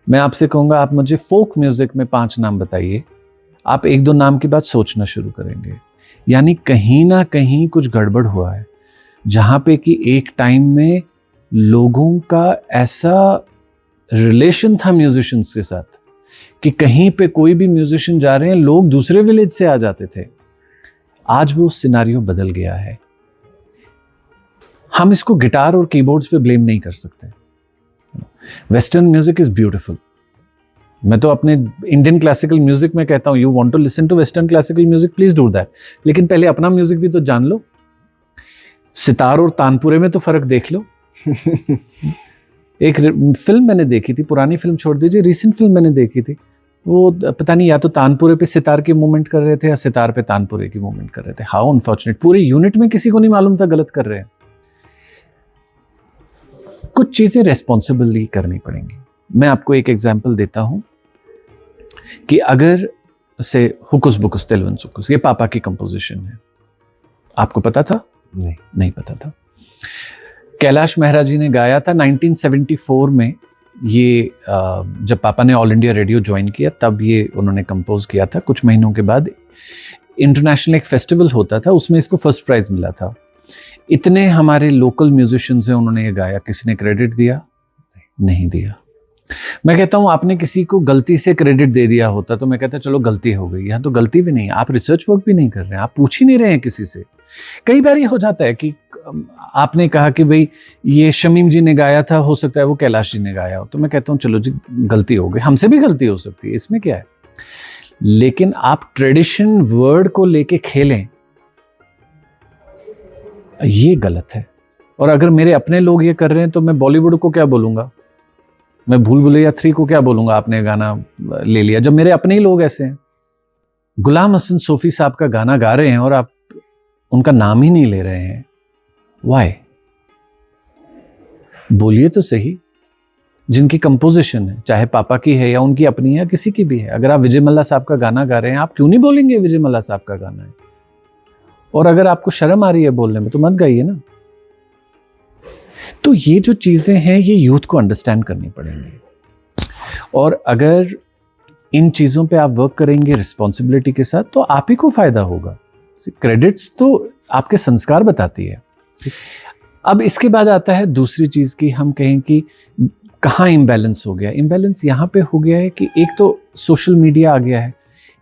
मैं आपसे कहूँगा आप मुझे फोक म्यूजिक में 5 नाम बताइए, आप 1-2 नाम के बाद सोचना शुरू करेंगे, यानी कहीं ना कहीं कुछ गड़बड़ हुआ है, जहाँ पे कि एक टाइम में लोगों का ऐसा रिलेशन था म्यूजिशियंस के साथ कि कहीं पे कोई भी म्यूजिशियन जा रहे हैं, लोग दूसरे विलेज से आ जाते थे। आज वो सिनारियो बदल गया है। हम इसको गिटार और कीबोर्ड्स पे ब्लेम नहीं कर सकते। Western music is beautiful. मैं तो अपने इंडियन क्लासिकल म्यूजिक में कहता हूं, you want to listen to western classical music, please do that, लेकिन पहले अपना म्यूजिक भी तो जान लो। सितार और तानपुरे में तो फर्क देख लो। एक फिल्म मैंने देखी थी, पुरानी फिल्म छोड़ दीजिए, रीसेंट फिल्म मैंने देखी थी, वो पता नहीं या तो तानपुरे पे सितार की मूवमेंट कर रहे थे या सितार पे तानपुरे की मूवमेंट कर रहे थे। हाउ अनफॉर्चुनेट, पूरे यूनिट में किसी को नहीं मालूम था गलत कर रहे हैं। कुछ चीजें रेस्पॉन्सिबली करनी पड़ेंगी। मैं आपको एक एग्जाम्पल देता हूं कि अगर से हुकुस बुकुस तेलवन सुकुस, ये पापा की कंपोजिशन है, आपको पता था? नहीं पता था। कैलाश मेहरा जी ने गाया था 1974 में। ये जब पापा ने ऑल इंडिया रेडियो ज्वाइन किया तब ये उन्होंने कंपोज किया था। कुछ महीनों के बाद इंटरनेशनल एक फेस्टिवल होता था, उसमें इसको फर्स्ट प्राइज मिला था। इतने हमारे लोकल म्यूजिशियंस हैं, उन्होंने ये गाया, किसी ने क्रेडिट दिया? नहीं दिया। मैं कहता हूं आपने किसी को गलती से क्रेडिट दे दिया होता तो मैं कहता चलो गलती हो गई। यहाँ तो गलती भी नहीं, आप रिसर्च वर्क भी नहीं कर रहे हैं, आप पूछ ही नहीं रहे हैं किसी से। कई बार ये हो जाता है कि आपने कहा कि भाई ये शमीम जी ने गाया था, हो सकता है वो कैलाश जी ने गाया हो, तो मैं कहता हूँ चलो जी गलती हो गई, हमसे भी गलती हो सकती है, इसमें क्या है। लेकिन आप ट्रेडिशन वर्ड को लेके खेलें, ये गलत है। और अगर मेरे अपने लोग ये कर रहे हैं तो मैं बॉलीवुड को क्या बोलूंगा? मैं भूल भुलैया 3 को क्या बोलूंगा आपने गाना ले लिया, जब मेरे अपने ही लोग ऐसे हैं। गुलाम हसन सूफी साहब का गाना गा रहे हैं और आप उनका नाम ही नहीं ले रहे हैं, वाई? बोलिए तो सही। जिनकी कंपोजिशन है, चाहे पापा की है या उनकी अपनी है या किसी की भी है, अगर आप विजय मल्ला साहब का गाना गा रहे हैं, आप क्यों नहीं बोलेंगे विजय मल्ला साहब का गाना है? और अगर आपको शर्म आ रही है बोलने में तो मत गाइए ना। तो ये जो चीजें हैं ये यूथ को अंडरस्टैंड करनी पड़ेंगी, और अगर इन चीजों पे आप वर्क करेंगे रिस्पॉन्सिबिलिटी के साथ तो आप ही को फायदा होगा। क्रेडिट्स तो आपके संस्कार बताती है। अब इसके बाद आता है दूसरी चीज की, हम कहें कि कहाँ इम्बैलेंस हो गया। इम्बैलेंस यहाँ पे हो गया है कि एक तो सोशल मीडिया आ गया है,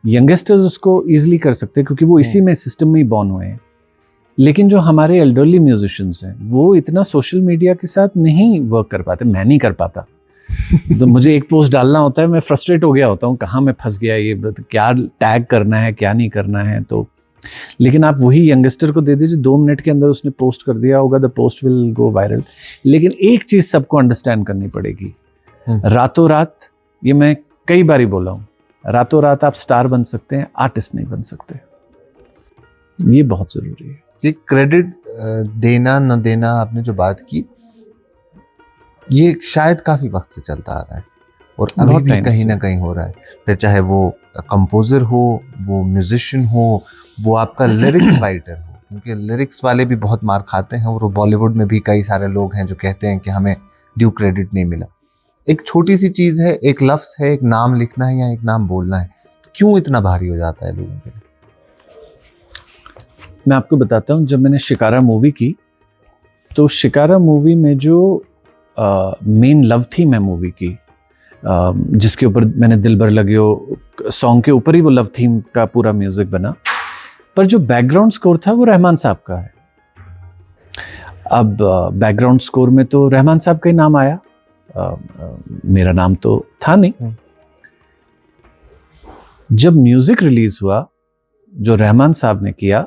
यंगस्टर्स उसको इजीली कर सकते हैं क्योंकि वो इसी में सिस्टम में ही बॉर्न हुए हैं। लेकिन जो हमारे एल्डरली म्यूजिशियंस हैं वो इतना सोशल मीडिया के साथ नहीं वर्क कर पाते। मैं नहीं कर पाता। तो मुझे एक पोस्ट डालना होता है, मैं फ्रस्ट्रेट हो गया होता हूँ, कहाँ मैं फंस गया, ये क्या टैग करना है क्या नहीं करना है। तो लेकिन आप वही यंगस्टर को दे दीजिए, 2 मिनट के अंदर उसने पोस्ट कर दिया होगा, the post will go viral. लेकिन एक चीज सबको अंडरस्टैंड करनी पड़ेगी, रातों रात, ये मैं कई बार बोला हूँ, रातों रात आप स्टार बन सकते हैं, आर्टिस्ट नहीं बन सकते। ये बहुत जरूरी है। ये क्रेडिट देना न देना, आपने जो बात की, ये शायद काफी वक्त से चलता आ रहा है और अभी भी कहीं ना कहीं हो रहा है। फिर चाहे वो कंपोजर हो, वो म्यूजिशियन हो, वो आपका लिरिक्स राइटर हो, क्योंकि लिरिक्स वाले भी बहुत मार खाते हैं। और वो बॉलीवुड में भी कई सारे लोग हैं जो कहते हैं कि हमें ड्यू क्रेडिट नहीं मिला। एक छोटी सी चीज है, एक लफ्ज है, एक नाम लिखना है या एक नाम बोलना है, क्यों इतना भारी हो जाता है लोगों के लिए? मैं आपको बताता हूँ, जब मैंने शिकारा मूवी की तो शिकारा मूवी में जो मेन लव थीम है मूवी की, जिसके ऊपर मैंने दिल भर लगियो सॉन्ग के ऊपर ही वो लव थीम का पूरा म्यूजिक बना, पर जो बैकग्राउंड स्कोर था वो रहमान साहब का है। अब बैकग्राउंड स्कोर में तो रहमान साहब का ही नाम आया, मेरा नाम तो था नहीं। जब म्यूजिक रिलीज हुआ जो रहमान साहब ने किया,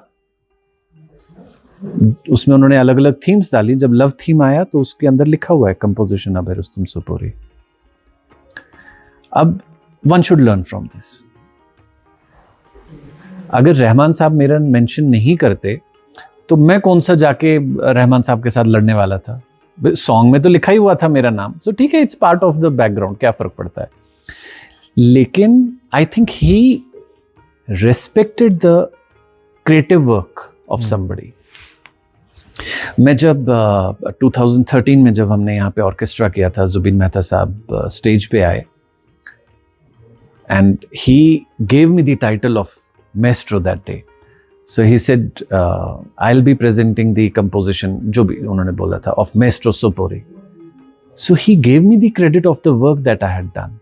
उसमें उन्होंने अलग अलग थीम्स डाली। जब लव थीम आया तो उसके अंदर लिखा हुआ है कंपोजिशन अब रुस्तम सुपोरी। अब one should learn from this. अगर रहमान साहब मेरा मेंशन नहीं करते तो मैं कौन सा जाके रहमान साहब के साथ लड़ने वाला था? सॉन्ग में तो लिखा ही हुआ था मेरा नाम, सो ठीक है, it's part of the background, क्या फर्क पड़ता है। लेकिन I think he respected the creative work of somebody. मैं जब 2013 में जब हमने यहाँ पे ऑर्केस्ट्रा किया था, जुबिन मेहता साहब स्टेज पे आए and he gave me the title of maestro that day. So he said, I'll be presenting the composition, जो भी उन्होंने बोला था, of maestro Supori. So he gave me the credit of the work that I had done.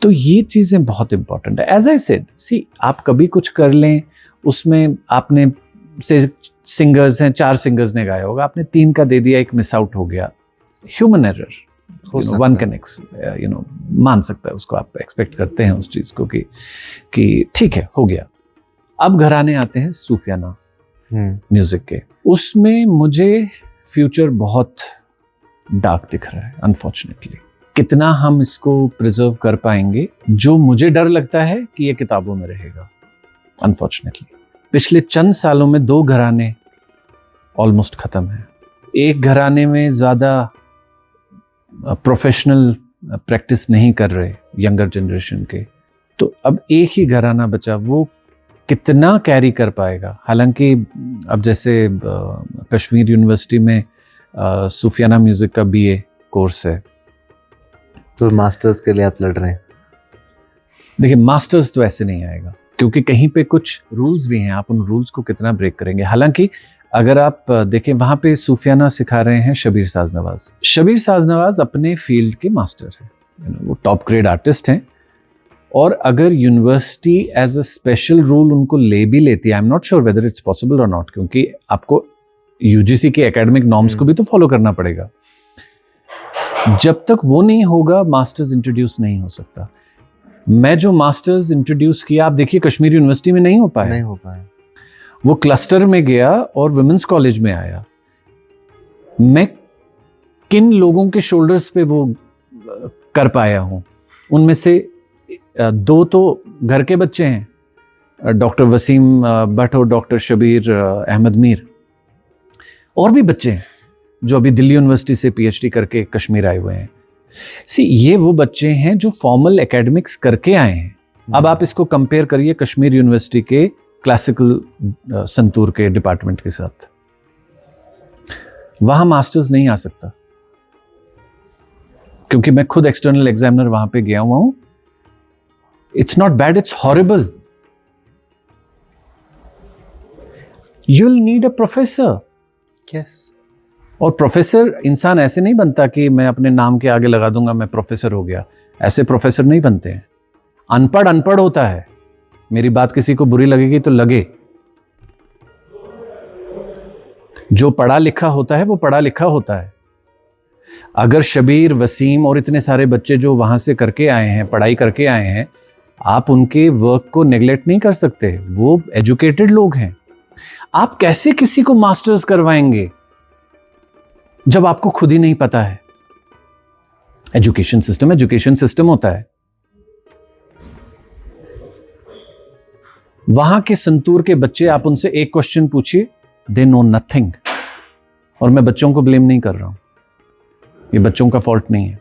तो ये चीजें बहुत important है। As I said, see, आप कभी कुछ कर लें, उसमें आपने से सिंगर्स हैं, 4 सिंगर्स ने गाया होगा, आपने 3 का दे दिया, एक मिस आउट हो गया, ह्यूमन एरर, वन कनेक्ट्स, मान सकता है उसको, आप एक्सपेक्ट करते हैं उस चीज को कि ठीक है, हो गया। अब घराने आते हैं सूफियाना म्यूजिक के, उसमें मुझे फ्यूचर बहुत डार्क दिख रहा है अनफॉर्चुनेटली। कितना हम इसको प्रिजर्व कर पाएंगे, जो मुझे डर लगता है कि ये किताबों में रहेगा अनफॉर्चुनेटली। पिछले चंद सालों में 2 घराने ऑलमोस्ट खत्म है। एक घराने में ज्यादा प्रोफेशनल प्रैक्टिस नहीं कर रहे यंगर जनरेशन के, तो अब एक ही घराना बचा, वो कितना कैरी कर पाएगा। हालांकि अब जैसे कश्मीर यूनिवर्सिटी में सूफियाना म्यूजिक का BA कोर्स है, तो मास्टर्स के लिए आप लड़ रहे हैं। देखिए, मास्टर्स तो ऐसे नहीं आएगा क्योंकि कहीं पे कुछ रूल्स भी हैं, आप उन रूल्स को कितना ब्रेक करेंगे। हालांकि अगर आप देखें, वहां पे सूफियाना सिखा रहे हैं शबीर साज नवाज। शबीर साज नवाज अपने फील्ड के मास्टर हैं, वो टॉप ग्रेड आर्टिस्ट हैं। और अगर university as a special rule उनको ले भी लेती है, I am not sure whether it's possible or not, क्योंकि आपको UGC के एकेडमिक नॉर्म्स को भी तो फॉलो करना पड़ेगा। जब तक वो नहीं होगा, मास्टर्स इंट्रोड्यूस नहीं हो सकता। मैं जो मास्टर्स इंट्रोड्यूस किया, आप देखिए कश्मीर यूनिवर्सिटी में नहीं हो पाया, वो क्लस्टर में गया और वुमेन्स कॉलेज में आया। मैं किन लोगों के शोल्डर्स पे वो कर पाया हूं, उनमें से 2 तो घर के बच्चे हैं, डॉक्टर वसीम भट्ट और डॉक्टर शबीर अहमद मीर, और भी बच्चे हैं जो अभी दिल्ली यूनिवर्सिटी से पीएचडी करके कश्मीर आए हुए हैं। ये वो बच्चे हैं जो फॉर्मल एकेडमिक्स करके आए हैं। अब आप इसको कंपेयर करिए कश्मीर यूनिवर्सिटी के क्लासिकल संतूर के डिपार्टमेंट के साथ। वहां मास्टर्स नहीं आ सकता, क्योंकि मैं खुद एक्सटर्नल एग्जामिनर वहां पे गया हुआ हूं। It's not bad, it's horrible. You will need a professor. Yes. और प्रोफेसर इंसान ऐसे नहीं बनता कि मैं अपने नाम के आगे लगा दूंगा मैं प्रोफेसर हो गया। ऐसे प्रोफेसर नहीं बनते हैं। अनपढ़ अनपढ़ होता है। मेरी बात किसी को बुरी लगेगी तो लगे, जो पढ़ा लिखा होता है वो पढ़ा लिखा होता है। अगर शबीर, वसीम और इतने सारे बच्चे जो वहां से करके आए हैं, पढ़ाई करके आए हैं, आप उनके वर्क को नेग्लेक्ट नहीं कर सकते। वो एजुकेटेड लोग हैं। आप कैसे किसी को मास्टर्स करवाएंगे जब आपको खुद ही नहीं पता है? एजुकेशन सिस्टम होता है। वहां के संतूर के बच्चे, आप उनसे एक क्वेश्चन पूछिए, दे नो नथिंग। और मैं बच्चों को ब्लेम नहीं कर रहा हूं, ये बच्चों का फॉल्ट नहीं है।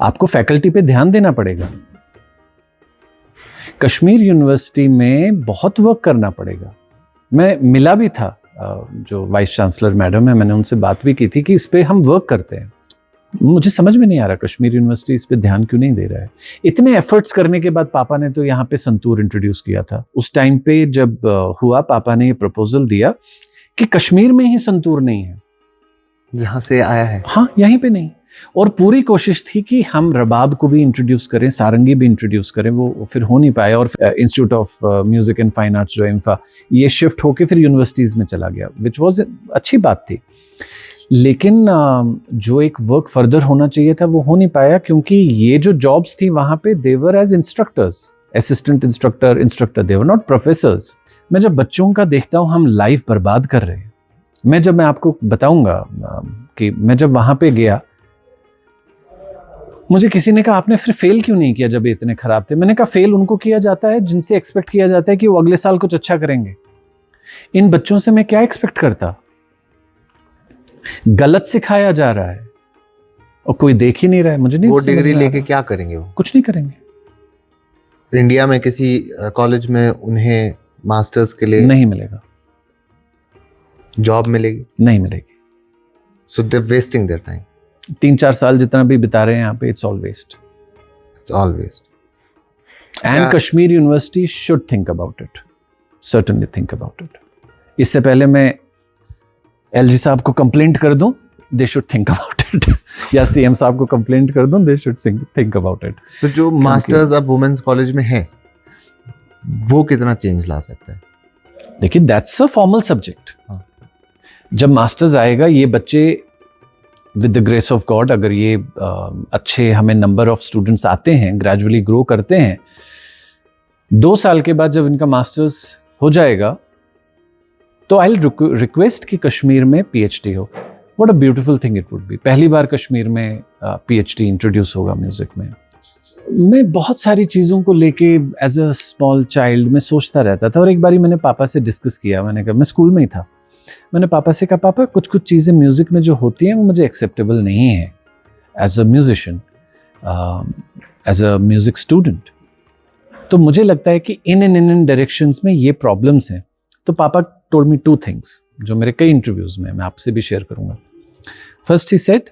आपको फैकल्टी पे ध्यान देना पड़ेगा। कश्मीर यूनिवर्सिटी में बहुत वर्क करना पड़ेगा। मैं मिला भी था, जो वाइस चांसलर मैडम है, मैंने उनसे बात भी की थी कि इस पे हम वर्क करते हैं। मुझे समझ में नहीं आ रहा कश्मीर यूनिवर्सिटी इस पे ध्यान क्यों नहीं दे रहा है। इतने एफर्ट्स करने के बाद पापा ने तो यहाँ पे संतूर इंट्रोड्यूस किया था। उस टाइम पे जब हुआ, पापा ने ये प्रपोजल दिया कि कश्मीर में ही संतूर नहीं है, जहां से आया है, हाँ, यहीं पे नहीं। और पूरी कोशिश थी कि हम रबाब को भी इंट्रोड्यूस करें, सारंगी भी इंट्रोड्यूस करें, वो फिर हो नहीं पाया। और institute of music and fine arts जो इम्फा, ये शिफ्ट होके फिर यूनिवर्सिटीज में चला गया, विच वॉज अच्छी बात थी। लेकिन जो एक वर्क फर्दर होना चाहिए था वो हो नहीं पाया, क्योंकि ये जो जॉब्स थी वहां पे they were as instructors, assistant instructor, they were not professors. मैं जब बच्चों का देखता हूं हम लाइफ बर्बाद कर रहे हैं। मैं आपको बताऊंगा कि मैं जब वहां पे गया, मुझे किसी ने कहा आपने फिर फेल क्यों नहीं किया जब ये इतने खराब थे। मैंने कहा फेल उनको किया जाता है जिनसे एक्सपेक्ट किया जाता है कि वो अगले साल कुछ अच्छा करेंगे। इन बच्चों से मैं क्या एक्सपेक्ट करता? गलत सिखाया जा रहा है और कोई देख ही नहीं रहा है। मुझे नहीं, वो डिग्री लेके क्या करेंगे? वो कुछ नहीं करेंगे। इंडिया में किसी कॉलेज में उन्हें मास्टर्स के लिए नहीं मिलेगा। जॉब मिलेगी? नहीं मिलेगी। So they wasting their time. 3-4 साल जितना भी बिता रहे हैं यहाँ पे, it's all waste. It's all waste. And Kashmir university should think about it, certainly think about it. इससे पहले मैं एलजी साहब को कंप्लेंट कर दूं, they should think about it, या सीएम साहब को कंप्लेंट कर दूं, they should think about it. तो जो मास्टर्स अब वुमेन्स कॉलेज में है, वो कितना चेंज ला सकता है? देखिए, दैट्स अ फॉर्मल सब्जेक्ट। जब मास्टर्स आएगा, ये बच्चे with the grace of God, अगर ये अच्छे हमें नंबर ऑफ स्टूडेंट्स आते हैं, ग्रेजुअली ग्रो करते हैं, 2 साल के बाद जब इनका मास्टर्स हो जाएगा, तो आई विल रिक्वेस्ट कि कश्मीर में पीएचडी हो। What a beautiful thing it would be. पहली बार कश्मीर में पीएचडी इंट्रोड्यूस होगा म्यूजिक में। मैं बहुत सारी चीज़ों को लेके एज अ स्मॉल चाइल्ड में सोचता रहता था, और एक बारी मैंने पापा से डिस्कस किया। मैंने कहा, मैं स्कूल में ही था, मैंने पापा से कहा, पापा कुछ चीज़ें म्यूजिक में जो होती हैं वो मुझे एक्सेप्टेबल नहीं है as a musician, as a music student. तो मुझे लगता है कि इन डायरेक्शंस में ये प्रॉब्लम्स हैं। तो पापा टोल्ड मी 2 थिंग्स, जो मेरे कई इंटरव्यूज में मैं आपसे भी शेयर करूंगा। First he said,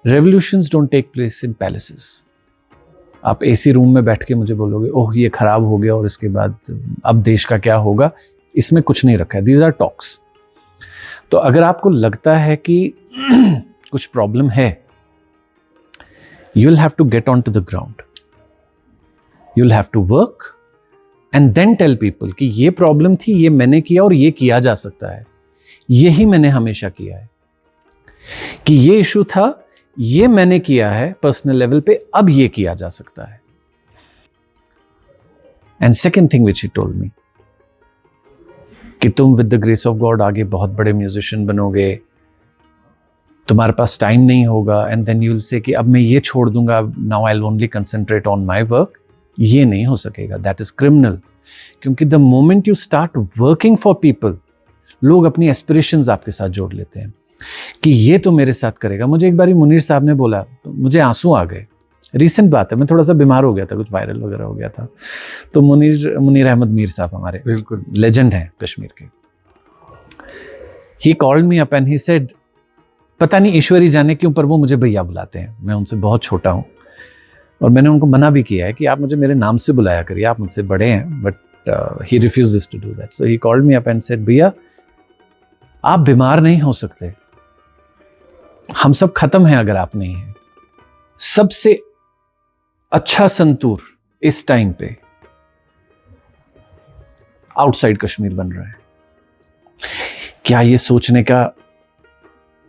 revolutions don't take place in palaces. आप एसी रूम में बैठ के मुझे बोलोगे ओह ये खराब हो गया और इसके बाद अब देश का क्या होगा, इसमें कुछ नहीं रखा है। These are talks. तो अगर आपको लगता है कि कुछ प्रॉब्लम है, you will have to get on to the ground, you will have to work and then tell people कि ये प्रॉब्लम थी, ये मैंने किया और ये किया जा सकता है। यही मैंने हमेशा किया है कि ये इशू था, ये मैंने किया है पर्सनल लेवल पे, अब ये किया जा सकता है। And second thing which he told me कि तुम with the grace of God आगे बहुत बड़े म्यूजिशियन बनोगे, तुम्हारे पास टाइम नहीं होगा, and then you will say कि अब मैं ये छोड़ दूंगा, now I will only concentrate on my work. ये नहीं हो सकेगा, दैट इज क्रिमिनल। क्योंकि the moment you start working for people, लोग अपनी एस्पिरेशंस आपके साथ जोड़ लेते हैं कि ये तो मेरे साथ करेगा। मुझे एक बार मुनीर साहब ने बोला तो मुझे आंसू आ गए। रिसेंट बात है, मैं थोड़ा सा बीमार हो गया था, कुछ वायरल वगैरह हो गया था। तो मुनीर अहमद मीर साहब हमारे बिल्कुल लेजेंड हैं कश्मीर के। ही called me up and he said, पता नहीं ईश्वरी जाने क्यों पर वो मुझे भैया बुलाते हैं, मैं उनसे बहुत छोटा हूँ और मैंने उनको मना भी किया है कि आप मुझे मेरे नाम से बुलाया करिए, आप मुझसे बड़े हैं, but he refuses to do that. So he called me up and said, भैया आप बीमार नहीं हो सकते, हम सब खत्म हैं अगर आप नहीं हैं। सबसे अच्छा संतूर इस टाइम पे आउटसाइड कश्मीर बन रहा है। क्या ये सोचने का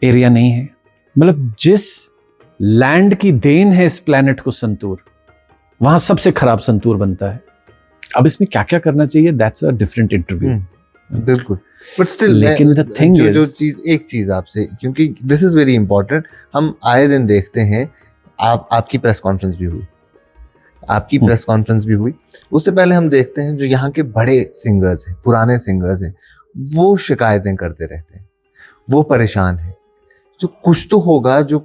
एरिया नहीं है? मतलब जिस लैंड की देन है इस प्लेनेट को संतूर, वहां सबसे खराब संतूर बनता है। अब इसमें क्या क्या करना चाहिए, दैट्स अ डिफरेंट इंटरव्यू। बिल्कुल, बट स्टिल लेकिन the thing is- जो चीज, एक चीज आपसे, क्योंकि दिस इज वेरी इंपॉर्टेंट, हम आए दिन देखते हैं, आपकी प्रेस कॉन्फ्रेंस भी हुई, प्रेस कॉन्फ्रेंस भी हुई, उससे पहले हम देखते हैं जो यहाँ के बड़े सिंगर्स हैं, पुराने सिंगर्स हैं, वो शिकायतें करते रहते हैं, वो परेशान हैं। जो कुछ तो होगा जो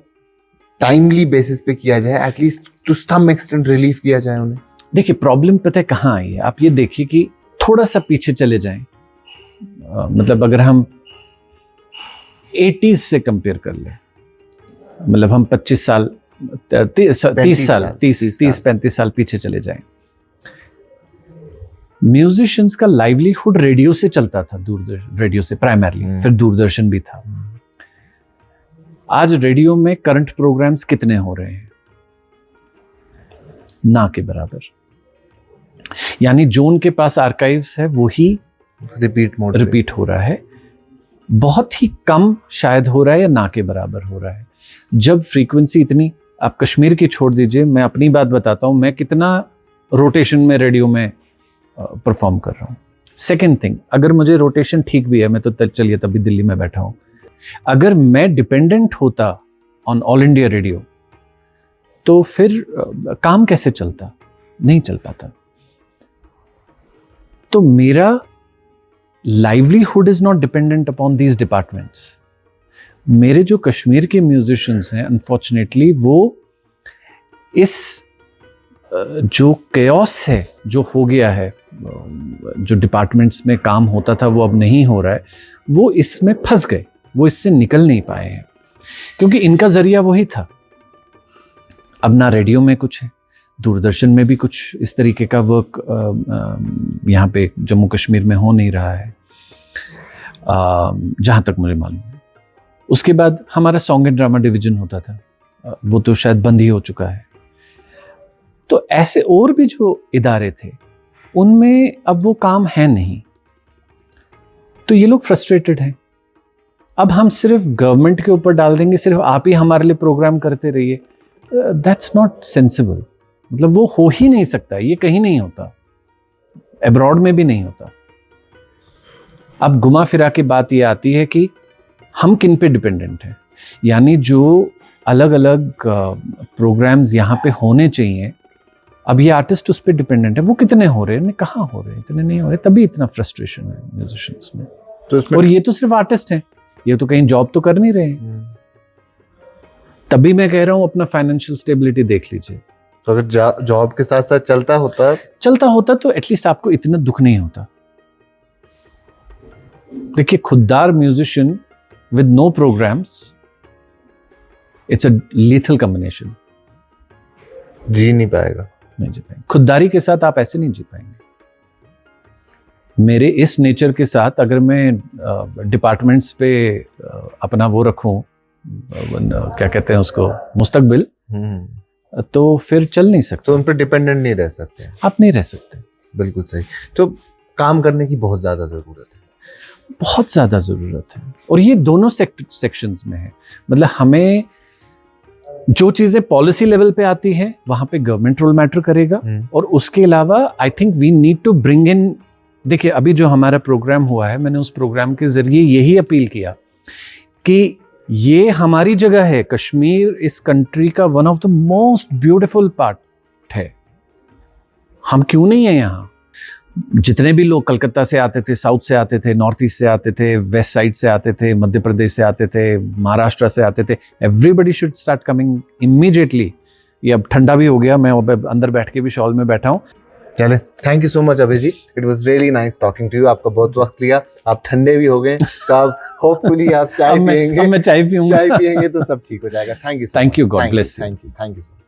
टाइमली बेसिस पे किया जाए, at least to some extent relief दिया जाए उन्हें। देखिए प्रॉब्लम पता है कहाँ आई है, आप ये देखिए कि थोड़ा सा पीछे चले जाएं, मतलब अगर हम 80s से कंपेयर कर लें, मतलब हम 25 साल 30 साल 30-35 साल पीछे चले जाएं, म्यूजिशियंस का लाइवलीहुड रेडियो से चलता था, दूरदर्शन रेडियो से प्राइमरली, फिर दूरदर्शन भी था। आज रेडियो में करंट प्रोग्राम्स कितने हो रहे हैं? ना के बराबर। यानी जो उनके पास आर्काइव्स है वो ही रिपीट हो रहा है, बहुत ही कम शायद हो रहा है या ना के बराबर हो रहा है। जब फ्रीक्वेंसी इतनी, आप कश्मीर की छोड़ दीजिए, मैं अपनी बात बताता हूं, मैं कितना रोटेशन में रेडियो में परफॉर्म कर रहा हूं। सेकेंड थिंग, अगर मुझे रोटेशन ठीक भी है, मैं तो चलिए तभी दिल्ली में बैठा हूं, अगर मैं डिपेंडेंट होता ऑन ऑल इंडिया रेडियो तो फिर काम कैसे चलता? नहीं चल पाता। तो मेरा livelihood is not dependent upon these departments. मेरे जो कश्मीर के म्यूजिशियंस हैं, अनफॉर्चुनेटली वो इस जो केओस है जो हो गया है, जो डिपार्टमेंट्स में काम होता था वो अब नहीं हो रहा है, वो इसमें फंस गए, वो इससे निकल नहीं पाए हैं, क्योंकि इनका जरिया वही था। अब ना रेडियो में कुछ है, दूरदर्शन में भी कुछ इस तरीके का वर्क यहाँ पे जम्मू कश्मीर में हो नहीं रहा है, जहाँ तक मुझे मालूम है। उसके बाद हमारा सॉन्ग एंड ड्रामा डिवीजन होता था, वो तो शायद बंद ही हो चुका है। तो ऐसे और भी जो इदारे थे उनमें अब वो काम है नहीं, तो ये लोग फ्रस्ट्रेटेड हैं। अब हम सिर्फ गवर्नमेंट के ऊपर डाल देंगे, सिर्फ आप ही हमारे लिए प्रोग्राम करते रहिए, दैट्स नॉट सेंसिबल। मतलब वो हो ही नहीं सकता, ये कहीं नहीं होता, अब्रॉड में भी नहीं होता। अब घुमा फिरा के बात ये आती है कि हम किन पे डिपेंडेंट हैं, यानी जो अलग अलग प्रोग्राम्स यहाँ पे होने चाहिए, अब ये आर्टिस्ट उस पर डिपेंडेंट है, वो कितने हो रहे हैं, कहाँ हो रहे हैं, इतने नहीं हो रहे, तभी इतना फ्रस्ट्रेशन है म्यूजिशियंस में। तो और ये तो सिर्फ आर्टिस्ट हैं, ये तो कहीं जॉब तो कर नहीं रहे हैं। तभी मैं कह रहा हूं अपना फाइनेंशियल स्टेबिलिटी देख लीजिए। तो अगर जॉब के साथ साथ चलता होता तो एटलीस्ट आपको इतना दुख नहीं होता। देखिए खुददार musician with no programs, it's a lethal combination. जी नहीं पाएगा, नहीं जी पाएंगे। खुददारी के साथ आप ऐसे नहीं जी पाएंगे। मेरे इस नेचर के साथ अगर मैं डिपार्टमेंट्स पे अपना वो रखूं, क्या कहते हैं उसको, मुस्तकबिल, तो फिर चल नहीं सकते। तो उन पर डिपेंडेंट नहीं रह सकते, आप नहीं रह सकते। बिल्कुल सही। तो काम करने की बहुत ज्यादा जरूरत है, बहुत ज्यादा जरूरत है, और ये दोनों सेक्शंस में है। मतलब हमें जो चीजें पॉलिसी लेवल पे आती है वहां पे गवर्नमेंट रोल मैटर करेगा, और उसके अलावा I think we need to bring in, देखिए अभी जो हमारा प्रोग्राम हुआ है, मैंने उस प्रोग्राम के जरिए यही अपील किया कि ये हमारी जगह है। कश्मीर इस कंट्री का one of the most beautiful part है। हम क्यों नहीं है यहाँ? जितने भी लोग कलकत्ता से आते थे, साउथ से आते थे, नॉर्थ ईस्ट से आते थे, वेस्ट साइड से आते थे, मध्य प्रदेश से आते थे, महाराष्ट्र से आते थे, everybody should start coming immediately. ये अब ठंडा भी हो गया, मैं अब अंदर बैठ के भी शॉल में बैठा हूँ। चले, thank you so much Abhay ji, it was really nice talking to you. आपका बहुत वक्त लिया, आप ठंडे भी हो गए, तो आप होपफुली आप चाय पियेंगे। मैं चाय पीऊंगा। चाय पियेंगे तो सब ठीक हो जाएगा। Thank you, Thank you, God bless you. Thank you so much.